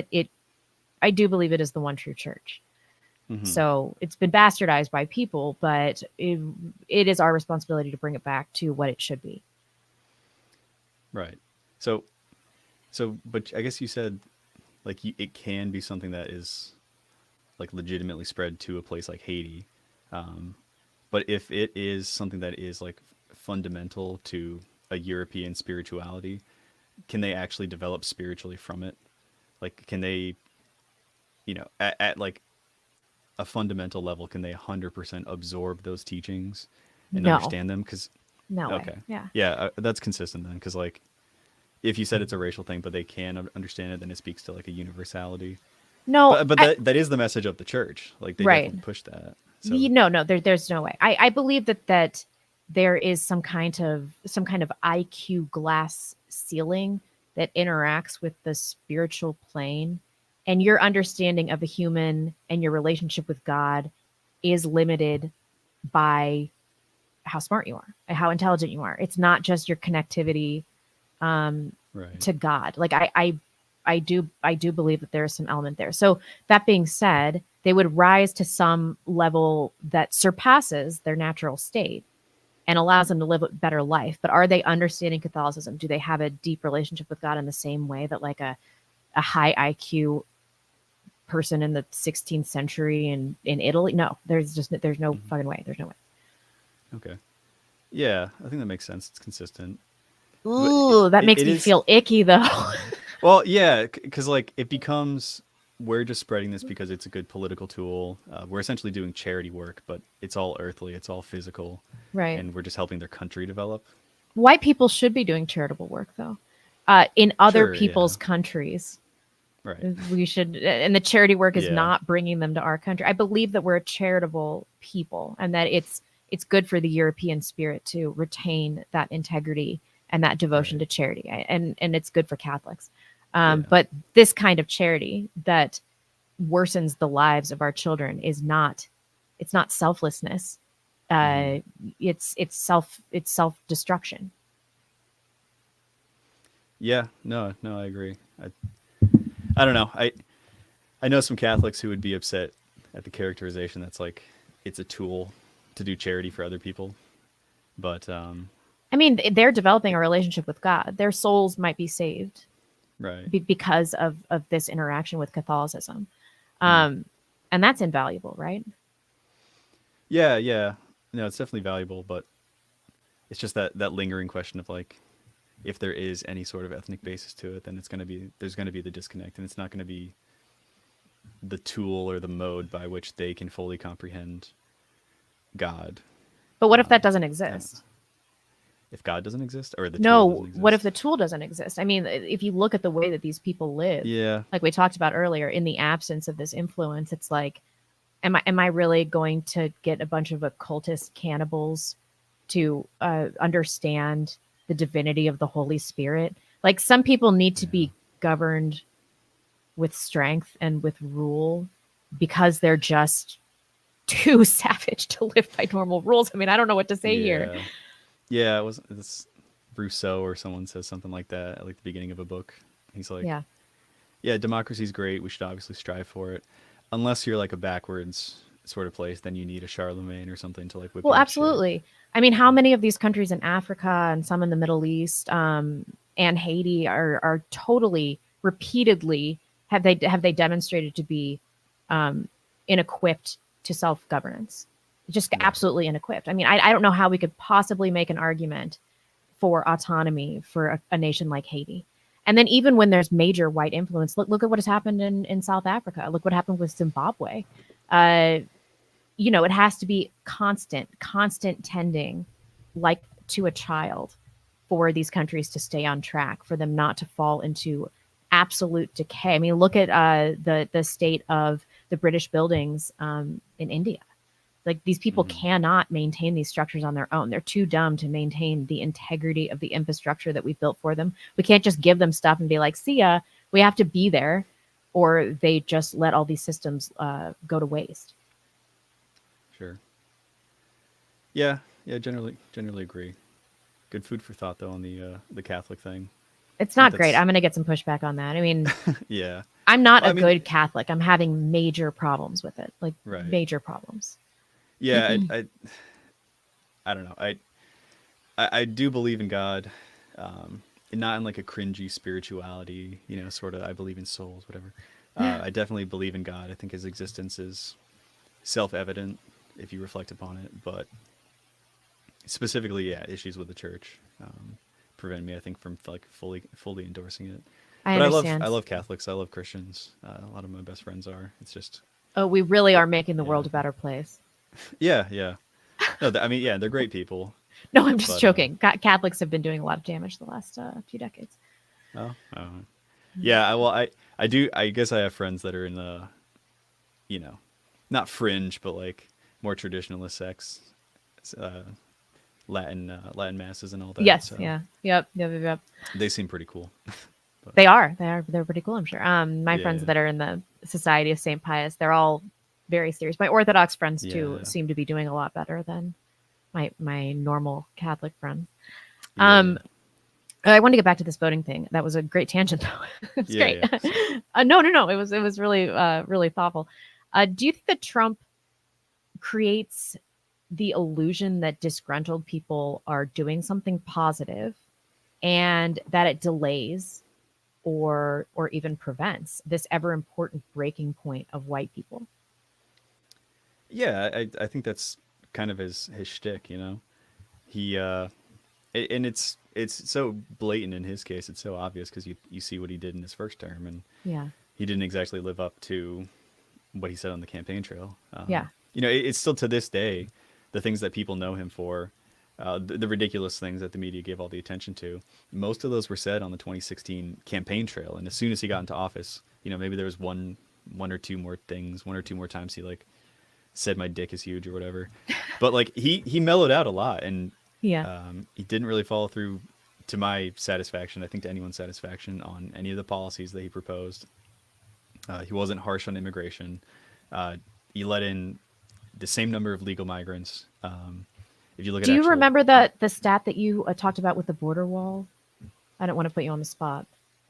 A: I do believe it is the one true church. So it's been bastardized by people, but it is our responsibility to bring it back to what it should be.
B: Right. But I guess you said like it can be something that is like legitimately spread to a place like Haiti. But if it is something that is like fundamental to a European spirituality, can they actually develop spiritually from it? Like, can they, at like a fundamental level, can they 100% absorb those teachings and
A: No,
B: understand them? Because,
A: no way.
B: okay.
A: Yeah.
B: Yeah, that's consistent then. Because, like, if you said it's a racial thing, but they can understand it, then it speaks to like a universality.
A: No,
B: But that is the message of the church. Like, they
A: right.
B: definitely push that. So,
A: No, there's no way. I believe that there is some kind of IQ glass ceiling that interacts with the spiritual plane, and your understanding of a human and your relationship with God is limited by how smart you are, how intelligent you are. It's not just your connectivity
B: right.
A: to God. Like I do believe that there is some element there. So that being said, they would rise to some level that surpasses their natural state and allows them to live a better life. But are they understanding Catholicism? Do they have a deep relationship with God in the same way that like a high IQ person in the 16th century in Italy? No, there's no fucking way. There's no way.
B: Okay. Yeah, I think that makes sense. It's consistent. But
A: Ooh, that makes
B: it
A: me
B: is.
A: feel icky though.
B: Well, yeah, because like it becomes we're just spreading this because it's a good political tool. We're essentially doing charity work, but it's all earthly, it's all physical,
A: Right.
B: and we're just helping their country develop.
A: White people should be doing charitable work though. In other
B: Sure, yeah,
A: people's countries.
B: right,
A: We should, and the charity work is
B: yeah,
A: not bringing them to our country. I believe that we're a charitable people, and that it's good for the European spirit to retain that integrity and that devotion
B: right,
A: to charity, and it's good for Catholics.
B: yeah,
A: But this kind of charity that worsens the lives of our children is not, it's not selflessness. uh, it's self destruction.
B: Yeah, no, I agree. I don't know. I know some Catholics who would be upset at the characterization that's like it's a tool to do charity for other people, but
A: I mean, they're developing a relationship with God. Their souls might be saved
B: right.
A: because of this interaction with Catholicism,
B: Hmm.
A: and that's invaluable, right?
B: Yeah, yeah. No, it's definitely valuable, but it's just that lingering question of like if there is any sort of ethnic basis to it, then there's gonna be the disconnect, and it's not gonna be the tool or the mode by which they can fully comprehend God.
A: But what if that doesn't
B: I don't know.
A: exist?
B: If God doesn't exist or the tool doesn't
A: No, what if
B: exist.
A: the tool doesn't exist? I mean, if you look at the way that these people live,
B: Yeah,
A: like we talked about earlier, in the absence of this influence, it's like, am I really going to get a bunch of occultist cannibals to understand the divinity of the Holy Spirit? Like some people need to
B: yeah,
A: be governed with strength and with rule because they're just too savage to live by normal rules. I mean, I don't know what to say here.
B: yeah, yeah. It was this Rousseau or someone says something like that at like the beginning of a book. He's like,
A: Yeah.
B: yeah, democracy's great. We should obviously strive for it. Unless you're like a backwards sort of place, then you need a Charlemagne or something to like whip
A: Well,
B: you into shape.
A: absolutely. I mean, how many of these countries in Africa and some in the Middle East and Haiti are totally repeatedly have they demonstrated to be um, inequipped to self governance? Just
B: Right.
A: absolutely inequipped. I mean, I don't know how we could possibly make an argument for autonomy for a nation like Haiti. And then even when there's major white influence, look at what has happened in South Africa. Look what happened with Zimbabwe. Uh, it has to be constant tending, like to a child, for these countries to stay on track, for them not to fall into absolute decay. I mean, look at the state of the British buildings in India. Like these people
B: Hmm.
A: cannot maintain these structures on their own. They're too dumb to maintain the integrity of the infrastructure that we built for them. We can't just give them stuff and be like, "See ya." We have to be there, or they just let all these systems go to waste.
B: Sure. Yeah, yeah. Generally agree. Good food for thought though on the Catholic thing.
A: It's
B: I think
A: not great.
B: that's
A: I'm going to get some pushback on that. I mean,
B: yeah.
A: I'm not
B: Well,
A: a
B: I mean,
A: good Catholic. I'm having major problems with it, like
B: right.
A: major problems.
B: Yeah, I don't know. I do believe in God, not in like a cringy spirituality, sort of. I believe in souls, whatever. I definitely believe in God. I think His existence is self-evident if you reflect upon it. But specifically, yeah, issues with the church prevent me, I think, from like fully endorsing it.
A: I
B: But I
A: understand.
B: love Catholics. I love Christians. A lot of my best friends are. It's just,
A: Oh, we really
B: it,
A: are making the
B: yeah,
A: world a better place.
B: yeah, yeah. No, I mean, yeah, they're great people.
A: No, I'm just
B: But
A: joking. Catholics have been doing a lot of damage the last few decades.
B: oh, yeah. I do. I guess I have friends that are in the, you know, not fringe, but like more traditionalist sects, uh, Latin masses and all that.
A: Yes.
B: So
A: Yeah. Yep.
B: they seem pretty cool. But
A: They are. They're pretty cool. I'm sure. My friends
B: yeah,
A: that are in the Society of Saint Pius, they're all very serious. My Orthodox friends too
B: yeah,
A: seem to be doing a lot better than my normal Catholic friends.
B: yeah,
A: I wanted to get back to this voting thing. That was a great tangent, though. It's
B: yeah,
A: great.
B: yeah. Sorry.
A: No. It was really thoughtful. Do you think that Trump creates the illusion that disgruntled people are doing something positive, and that it delays or even prevents this ever important breaking point of white people?
B: Yeah, I think that's kind of his shtick. He and it's so blatant in his case. It's so obvious because you see what he did in his first term, and
A: Yeah.
B: he didn't exactly live up to what he said on the campaign trail.
A: Yeah.
B: It's still to this day the things that people know him for, the ridiculous things that the media gave all the attention to. Most of those were said on the 2016 campaign trail, and as soon as he got into office, maybe there was one or two more things, one or two more times he like said my dick is huge or whatever, but like he mellowed out a lot, and
A: Yeah.
B: he didn't really follow through to my satisfaction. I think to anyone's satisfaction on any of the policies that he proposed. He wasn't harsh on immigration. He let in the same number of legal migrants If you look
A: Do
B: at
A: you
B: actual,
A: remember the stat that you talked about with the border wall? I don't want to put you on the spot.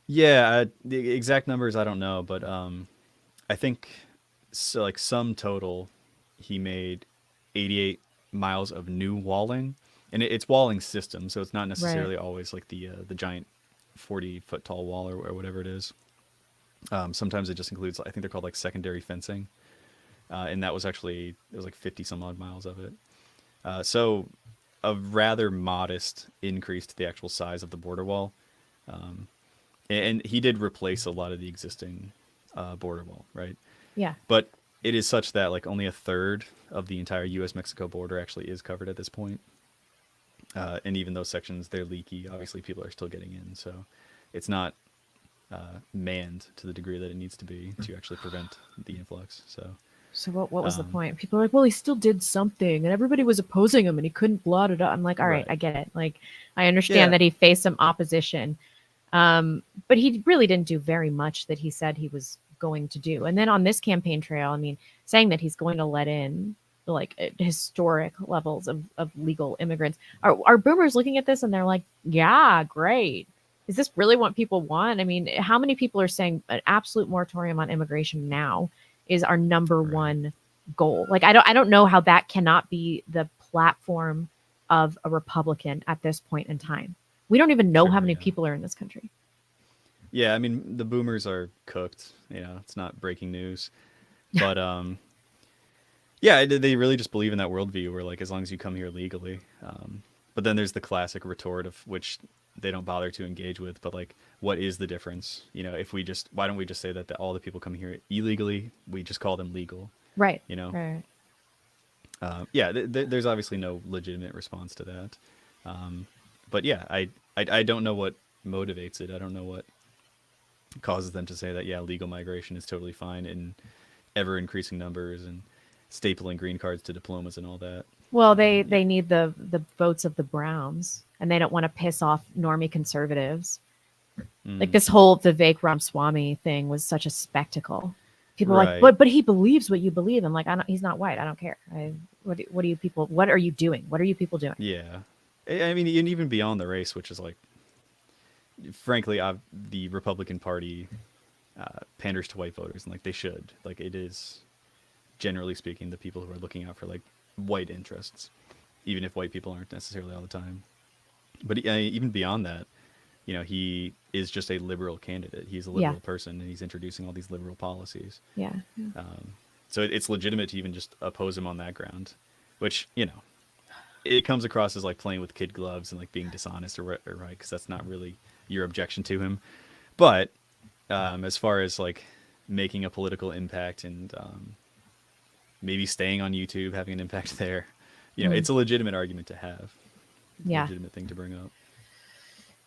B: yeah, the exact numbers I don't know, but I think so, like sum total, he made 88 miles of new walling, and it's walling system, so it's not
A: Right.
B: necessarily always like the giant 40-foot tall wall or whatever it is. Sometimes it just includes, I think they're called like secondary fencing, and that was actually it was like 50 some odd miles of it. So a rather modest increase to the actual size of the border wall, and he did replace a lot of the existing border wall, right?
A: Yeah.
B: But it is such that like only a third of the entire U.S. Mexico border actually is covered at this point. And even those sections, they're leaky. Obviously, people are still getting in, so it's not manned to the degree that it needs to be to actually prevent the influx. So,
A: So what was the
B: um,
A: point? People are like, well, he still did something, and everybody was opposing him, and he couldn't blot it out. I'm like, all right,
B: right,
A: I get it. Like, I understand
B: yeah,
A: that he faced some opposition, but he really didn't do very much that he said he was going to do. And then on this campaign trail, I mean, saying that he's going to let in like historic levels of legal immigrants. Are boomers looking at this and they're like, yeah, great. Is this really what people want? I mean, how many people are saying an absolute moratorium on immigration now is our number
B: right,
A: one goal? Like, I don't know how that cannot be the platform of a Republican at this point in time. We don't even know how
B: sure,
A: many
B: yeah,
A: people are in this country.
B: yeah. I mean, the boomers are cooked. You know, it's not breaking news, but yeah, they really just believe in that worldview where like as long as you come here legally. But then there's the classic retort of which they don't bother to engage with. But like, what is the difference? You know, if we just why don't we just say that all the people coming here illegally, we just call them legal?
A: Right.
B: You know,
A: Right.
B: yeah. There's obviously no legitimate response to that. But yeah, I don't know what motivates it. I don't know what causes them to say that yeah, legal migration is totally fine in ever increasing numbers and stapling green cards to diplomas and all that.
A: Well, they
B: Yeah.
A: they need the votes of the Browns, and they don't want to piss off normie conservatives. Like
B: Mm,
A: this whole Vivek Ramaswamy thing was such a spectacle. People are like,
B: right.
A: but he believes what you believe. I'm like, I don't, he's not white. I don't care. What do you people? What are you doing? What are you people doing?
B: Yeah. I mean, and even beyond the race, which is like, frankly, the Republican Party panders to white voters, and like they should. Like it is, generally speaking, the people who are looking out for like white interests, even if white people aren't necessarily all the time. But even beyond that, you know, he is just a liberal candidate. He's a
A: Yeah,
B: liberal person, and he's introducing all these liberal policies.
A: yeah,
B: So it's legitimate to even just oppose him on that ground, which you know it comes across as like playing with kid gloves and like being dishonest or right because that's not really your objection to him. But as far as like making a political impact and maybe staying on YouTube, having an impact there, you know,
A: mm,
B: it's a legitimate argument to have,
A: yeah.
B: legitimate thing to bring up.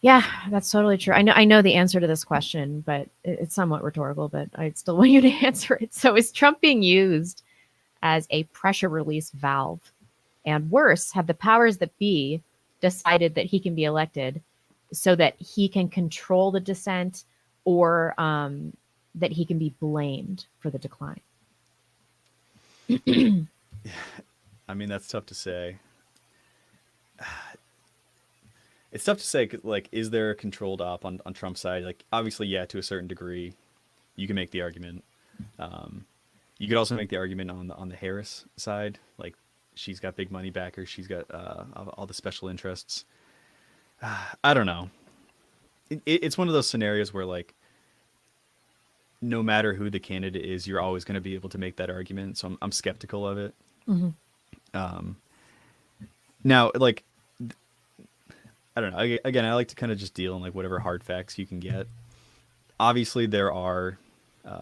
A: Yeah, that's totally true. I know the answer to this question, but it's somewhat rhetorical, but I still want you to answer it. So is Trump being used as a pressure release valve? And worse, have the powers that be decided that he can be elected so that he can control the dissent or that he can be blamed for the decline?
B: I mean, that's tough to say. It's tough to say. 'Cause, like, is there a controlled op on Trump's side? Like, obviously, yeah, to a certain degree, you can make the argument. Um, you could also make the argument on the Harris side. Like, she's got big money backers. She's got all the special interests. I don't know. It's one of those scenarios where like no matter who the candidate is, you're always going to be able to make that argument. So I'm skeptical of it.
A: Mm-hmm.
B: Now, like, I don't know. Again, I like to kind of just deal in like whatever hard facts you can get. Obviously, there are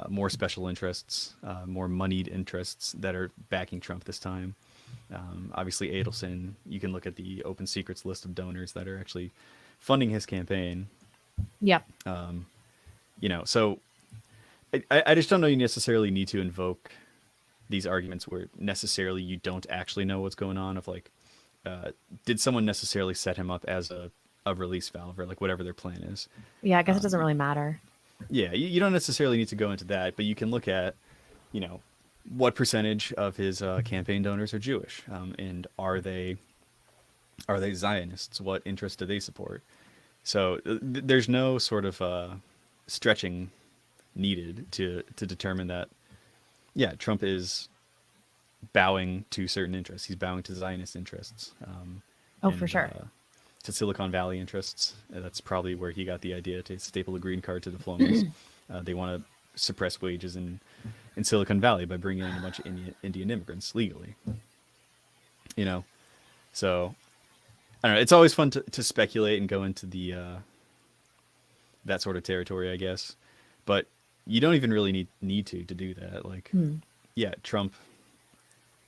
B: more special interests, more moneyed interests that are backing Trump this time. Obviously, Adelson, you can look at the open secrets list of donors that are actually funding his campaign.
A: Yep.
B: You know, so I just don't know you necessarily need to invoke these arguments where necessarily you don't actually know what's going on of like, did someone necessarily set him up as a release valve or like whatever their plan is.
A: Yeah, I guess it doesn't really matter.
B: Yeah, you don't necessarily need to go into that, but you can look at, you know, what percentage of his campaign donors are Jewish, and are they Zionists? What interests do they support? So there's no sort of stretching needed to determine that. Yeah, Trump is bowing to certain interests. He's bowing to Zionist interests,
A: Oh, for
B: and
A: sure.
B: to Silicon Valley interests. That's probably where he got the idea to staple a green card to diplomas. They want to suppress wages in Silicon Valley by bringing in a bunch of Indian immigrants legally. You know, so I don't know. It's always fun to speculate and go into the that sort of territory, I guess. But you don't even really need to do that. Like,
A: Hmm.
B: yeah, Trump.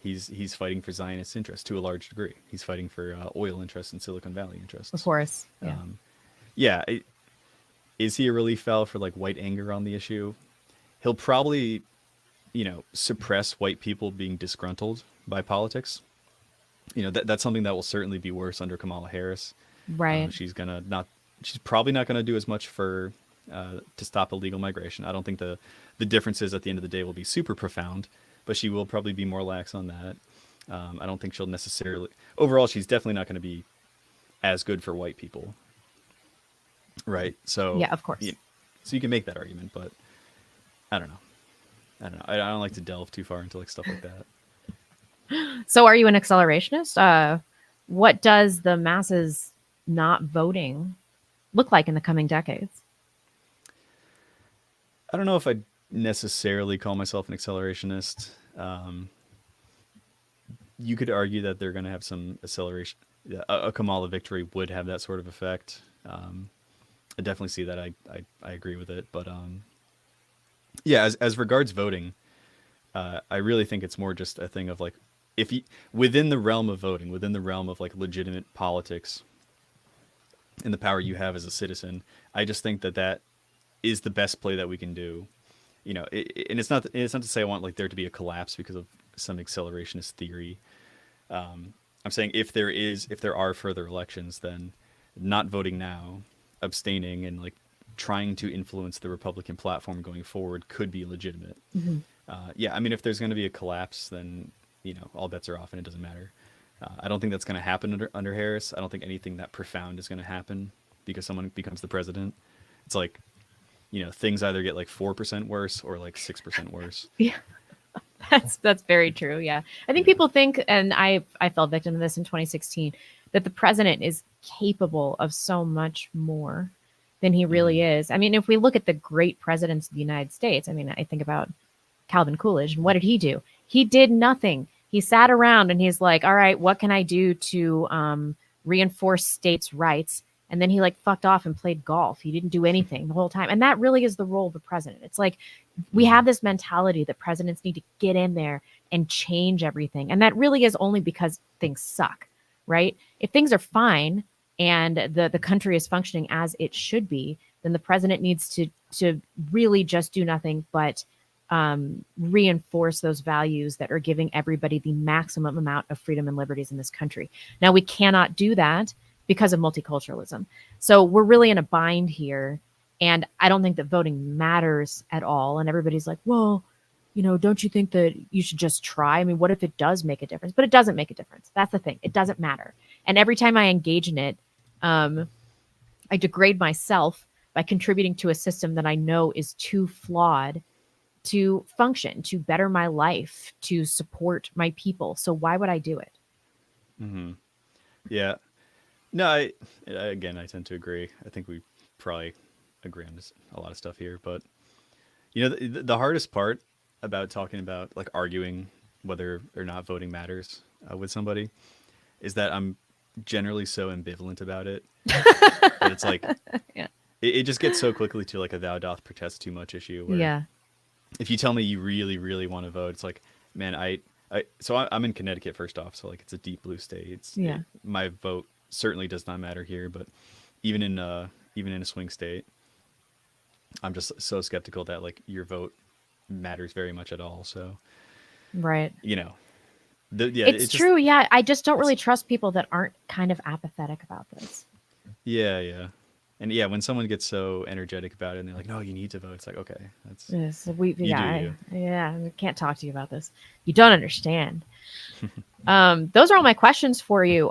B: He's fighting for Zionist interests to a large degree. He's fighting for oil interests and Silicon Valley
A: Of
B: interests.
A: course. Yeah.
B: Um, yeah, is he a relief valve for like white anger on the issue? He'll probably, suppress white people being disgruntled by politics. That's something that will certainly be worse under Kamala Harris.
A: Right.
B: She's probably not gonna do as much for to stop illegal migration. I don't think the differences at the end of the day will be super profound, but she will probably be more lax on that. I don't think she'll necessarily. Overall, she's definitely not going to be as good for white people, right? So
A: Yeah, of course.
B: so you can make that argument, but I don't know. I don't like to delve too far into like stuff like that.
A: So are you an accelerationist? What does the masses not voting look like in the coming decades?
B: I don't know if I'd necessarily call myself an accelerationist. You could argue that they're going to have some acceleration. Yeah, a Kamala victory would have that sort of effect. I definitely see that. I agree with it. But yeah, as regards voting, I really think it's more just a thing of like, if you, within the realm of voting, within the realm of like legitimate politics and the power you have as a citizen, I just think that is the best play that we can do. And it's not to say I want like there to be a collapse because of some accelerationist theory. I'm saying if there are further elections, then not voting now, abstaining, and like trying to influence the Republican platform going forward could be legitimate.
A: Hmm.
B: Yeah, I mean, if there's going to be a collapse, then all bets are off and it doesn't matter. I don't think that's going to happen under Harris. I don't think anything that profound is going to happen because someone becomes the president. It's like, things either get like 4% worse or like 6% worse.
A: Yeah, that's very true. Yeah, I think
B: Yeah.
A: people think, and I fell victim to this in 2016, that the president is capable of so much more than he really
B: Hmm.
A: is. I mean, if we look at the great presidents of the United States, I mean, I think about Calvin Coolidge, and what did he do? He did nothing. He sat around and he's like, all right, what can I do to reinforce states' rights? And then he like fucked off and played golf. He didn't do anything the whole time. And that really is the role of the president. It's like we
B: Hmm.
A: have this mentality that presidents need to get in there and change everything. And that really is only because things suck, right? If things are fine and the country is functioning as it should be, then the president needs to really just do nothing but reinforce those values that are giving everybody the maximum amount of freedom and liberties in this country. Now, we cannot do that because of multiculturalism. So we're really in a bind here. And I don't think that voting matters at all. And everybody's like, well, don't you think that you should just try? I mean, what if it does make a difference? But it doesn't make a difference. That's the thing. It doesn't matter. And every time I engage in it, I degrade myself by contributing to a system that I know is too flawed to function, to better my life, to support my people. So why would I do it?
B: Hmm. Yeah. No, again, I tend to agree. I think we probably agree on a lot of stuff here, but the hardest part about talking about like arguing whether or not voting matters with somebody is that I'm generally so ambivalent about it that it's like
A: Yeah.
B: it just gets so quickly to like a thou doth protest too much issue where
A: Yeah.
B: if you tell me you really really want to vote, it's like, man, I'm in Connecticut first off, so like it's a deep blue state.
A: Yeah.
B: My vote certainly does not matter here, but even in a swing state, I'm just so skeptical that like your vote matters very much at all. So
A: Right.
B: you know, yeah,
A: It's
B: it's just
A: true. Yeah. I just don't
B: it's
A: really trust people that aren't kind of apathetic about this.
B: yeah, yeah. And yeah, when someone gets so energetic about it and they're like, "No, you need to vote," it's like, okay, that's
A: Yes,
B: you do
A: yeah,
B: you.
A: yeah. I can't talk to you about this. You don't understand. Those are all my questions for you.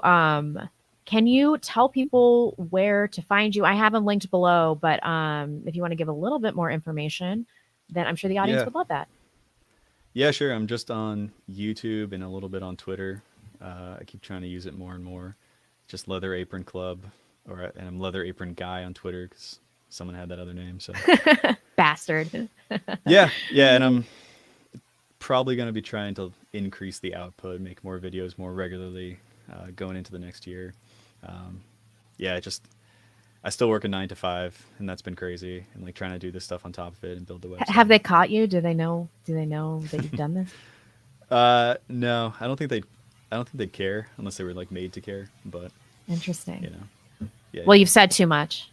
A: Can you tell people where to find you? I have them linked below, but if you want to give a little bit more information, then I'm sure the audience
B: Yeah,
A: would love that.
B: yeah, sure. I'm just on YouTube and a little bit on Twitter. I keep trying to use it more and more. Just Leather Apron Club, and I'm Leather Apron Guy on Twitter because someone had that other name. So
A: Bastard.
B: yeah, yeah, and I'm probably going to be trying to increase the output, make more videos more regularly going into the next year. Um, yeah, just I still work a 9 to 5, and that's been crazy. And like trying to do this stuff on top of it and build the
A: Have
B: website.
A: they caught you? Do they know? Do they know that you've done this?
B: No, I don't think they, I don't think they'd care unless they were like made to care. But
A: Interesting.
B: you know, yeah,
A: Well, you've said too much.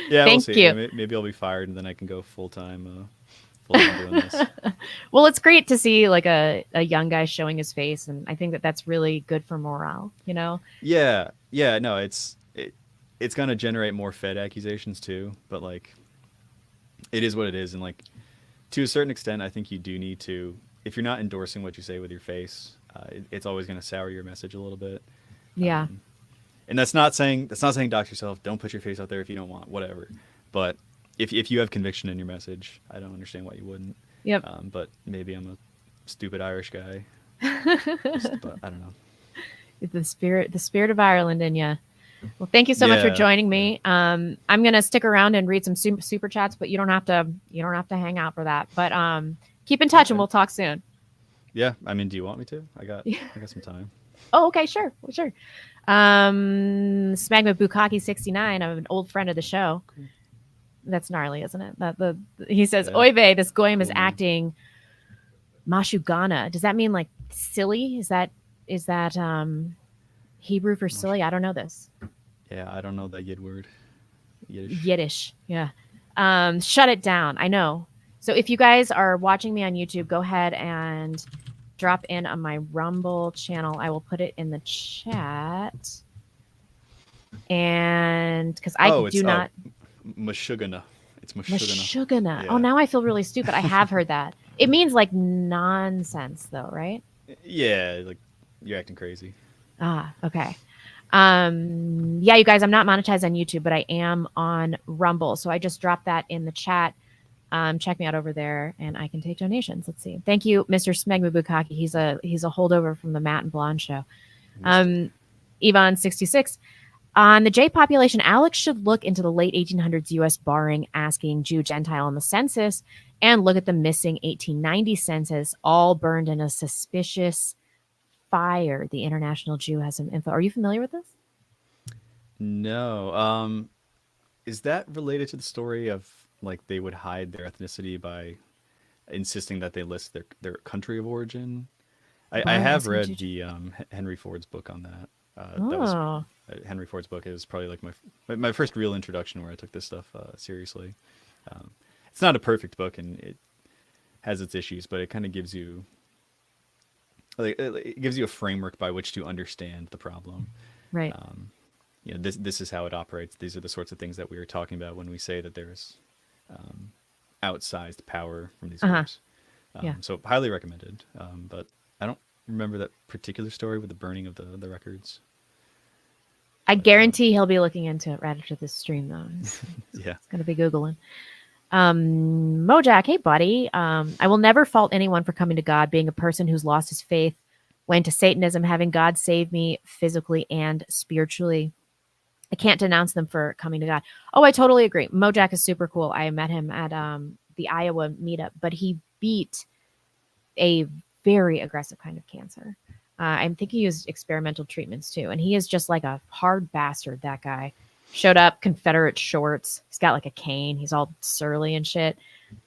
B: yeah, we'll
A: Thank
B: see.
A: you.
B: Maybe I'll be fired, and then I can go full time doing this.
A: Well, it's great to see like a young guy showing his face, and I think that that's really good for morale. You know?
B: Yeah, yeah, no, it's gonna generate more Fed accusations too. But like, it is what it is, and like to a certain extent, I think you do need to. If you're not endorsing what you say with your face, it's always going to sour your message a little bit.
A: Yeah.
B: And that's not saying dox yourself. Don't put your face out there if you don't want whatever. But if you have conviction in your message, I don't understand why you wouldn't.
A: Yep.
B: But maybe I'm a stupid Irish guy. But I don't know.
A: The spirit of Ireland in you. Well, thank you so much for
B: Yeah,
A: joining
B: yeah,
A: me. I'm gonna stick around and read some super chats, but you don't have to. You don't have to hang out for that. But keep in touch, and
B: okay.
A: we'll talk soon.
B: Yeah, I mean, do you want me to?
A: Yeah.
B: I got some time.
A: Oh, okay, sure, sure. Smagma Bukaki 69. I'm an old friend of the show.
B: Cool.
A: That's gnarly, isn't it? He says,
B: Yeah,
A: "Oive, this goyim is
B: cool name.
A: acting mashugana." Does that mean like silly? Is that Hebrew for
B: Mush.
A: silly? I don't know this.
B: Yeah, I don't know that Yid word. Yiddish.
A: Yiddish. Yeah. Shut it down. I know. So if you guys are watching me on YouTube, go ahead and drop in on my Rumble channel. I will put it in the chat. And because I
B: Oh,
A: do
B: it's
A: not.
B: Mashugana. It's Mashugana.
A: Mashugana. Oh,
B: Yeah.
A: now I feel really stupid. I have heard that. It means like nonsense, though, right?
B: Yeah, like you're acting crazy.
A: Ah, okay. Yeah, you guys, I'm not monetized on YouTube, but I am on Rumble. So I just dropped that in the chat. Check me out over there, and I can take donations. Let's see. Thank you, Mr. Smegma Bukaki. He's a holdover from the Matt and Blonde show. Yvonne 66. On the J population, Alex should look into the late 1800s U.S. barring asking Jew Gentile on the census and look at the missing 1890 census, all burned in a suspicious fire. The International Jew has some info. Are you familiar with this?
B: No. Is that related to the story of like they would hide their ethnicity by insisting that they list their country of origin? I have read the Henry Ford's book on that. That was Henry Ford's book. It was probably like my first real introduction where I took this stuff seriously. It's not a perfect book and it has its issues, but it kind of gives you it gives you a framework by which to understand the problem.
A: Right.
B: You know, this is how it operates. These are the sorts of things that we were talking about when we say that there's outsized power from these groups.
A: Yeah.
B: So highly recommended. But I don't remember that particular story with the burning of the records.
A: I guarantee he'll be looking into it right after this stream, though. He's
B: Yeah.
A: going to be Googling. Mojack, hey, buddy. I will never fault anyone for coming to God. Being a person who's lost his faith, went to Satanism, having God save me physically and spiritually. I can't denounce them for coming to God. Oh, I totally agree. Mojack is super cool. I met him at the Iowa meetup, but he beat a very aggressive kind of cancer. I think he used experimental treatments too. And he is just like a hard bastard, that guy. Showed up, Confederate shorts. He's got like a cane. He's all surly and shit.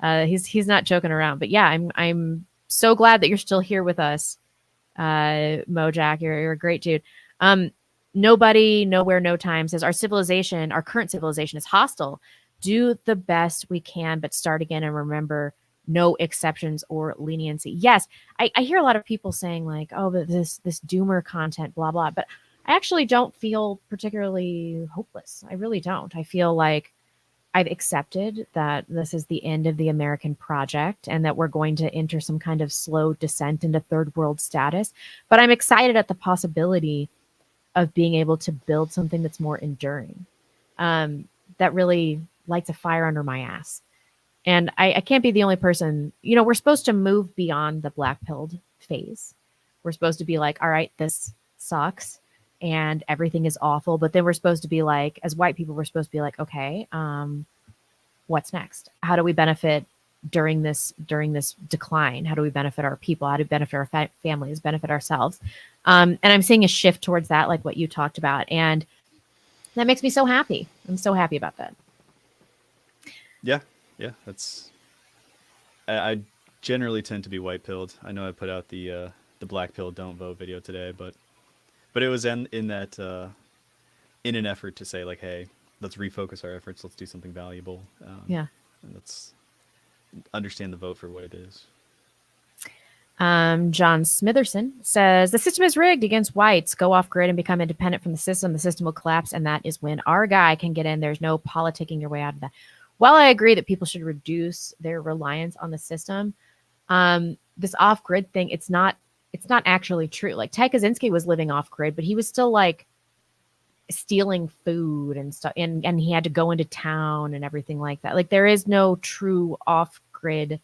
A: He's not joking around. But yeah, I'm so glad that you're still here with us, Mojack. You're a great dude. Nobody, nowhere, no time says our civilization, our current civilization is hostile. Do the best we can, but start again and remember no exceptions or leniency. Yes, I hear a lot of people saying like, oh, but this doomer content, blah, blah. But I actually don't feel particularly hopeless. I really don't. I feel like I've accepted that this is the end of the American project and that we're going to enter some kind of slow descent into third world status. But I'm excited at the possibility of being able to build something that's more enduring, that really lights a fire under my ass. And I can't be the only person. You know, we're supposed to move beyond the black pilled phase. We're supposed to be like, all right, this sucks and everything is awful. But then we're supposed to be like, as white people, we're supposed to be like, okay, what's next? How do we benefit during this decline? How do we benefit our people? How do we benefit our families? Benefit ourselves? And I'm seeing a shift towards that, like what you talked about, and that makes me so happy. I'm so happy about that.
B: Yeah, yeah, that's. I generally tend to be white pilled. I know I put out the black pill don't vote video today, but it was in that in an effort to say like, hey, let's refocus our efforts. Let's do something valuable.
A: Yeah.
B: And let's understand the vote for what it is.
A: John Smitherson says the system is rigged against whites. Go off grid and become independent from the system. The system will collapse, and that is when our guy can get in. There's no politicking your way out of that. While I agree that people should reduce their reliance on the system, this off grid thing, it's not actually true. Like Ty Kaczynski was living off grid, but he was still like stealing food and stuff, and he had to go into town and everything like that. Like there is no true off grid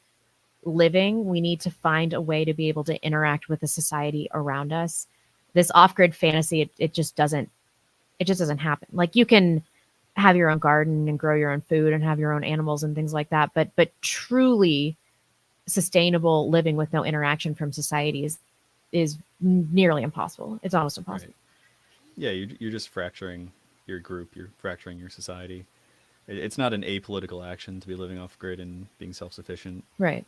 A: living. We need to find a way to be able to interact with the society around us. This off-grid fantasy, it just doesn't happen. Like you can have your own garden and grow your own food and have your own animals and things like that, but truly sustainable living with no interaction from society is nearly impossible. It's almost impossible.
B: Right. Yeah, you're just fracturing your group. You're fracturing your society. It's not an apolitical action to be living off grid and being self-sufficient.
A: Right.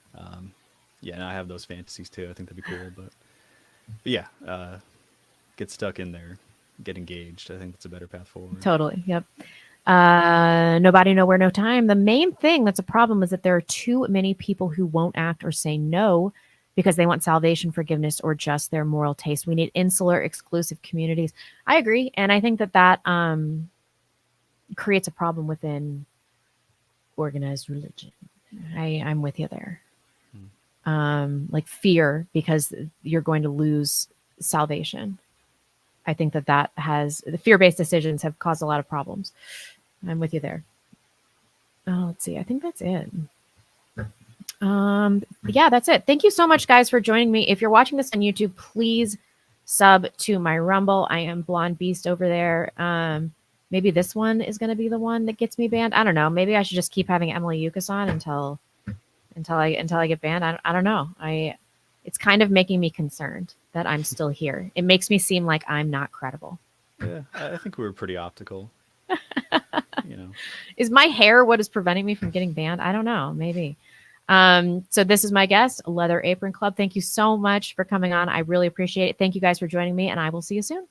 B: Yeah, and I have those fantasies too. I think that'd be cool, but yeah, get stuck in there, get engaged. I think that's a better path forward.
A: Totally. Yep. Nobody, nowhere, no time. The main thing that's a problem is that there are too many people who won't act or say no because they want salvation, forgiveness, or just their moral taste. We need insular, exclusive communities. I agree, and I think that creates a problem within organized religion. I'm with you there. Like fear because you're going to lose salvation. I think that has the fear-based decisions have caused a lot of problems. I'm with you there. Oh, let's see. I think that's it. Yeah, that's it. Thank you so much, guys, for joining me. If you're watching this on YouTube, please sub to my Rumble. I am Blonde Beast over there. Maybe this one is going to be the one that gets me banned. I don't know. Maybe I should just keep having Emily Yukas on until I get banned. I don't know. It's kind of making me concerned that I'm still here. It makes me seem like I'm not credible.
B: Yeah, I think we were pretty optical.
A: Is my hair what is preventing me from getting banned? I don't know. Maybe. So this is my guest, Leather Apron Club. Thank you so much for coming on. I really appreciate it. Thank you guys for joining me, and I will see you soon.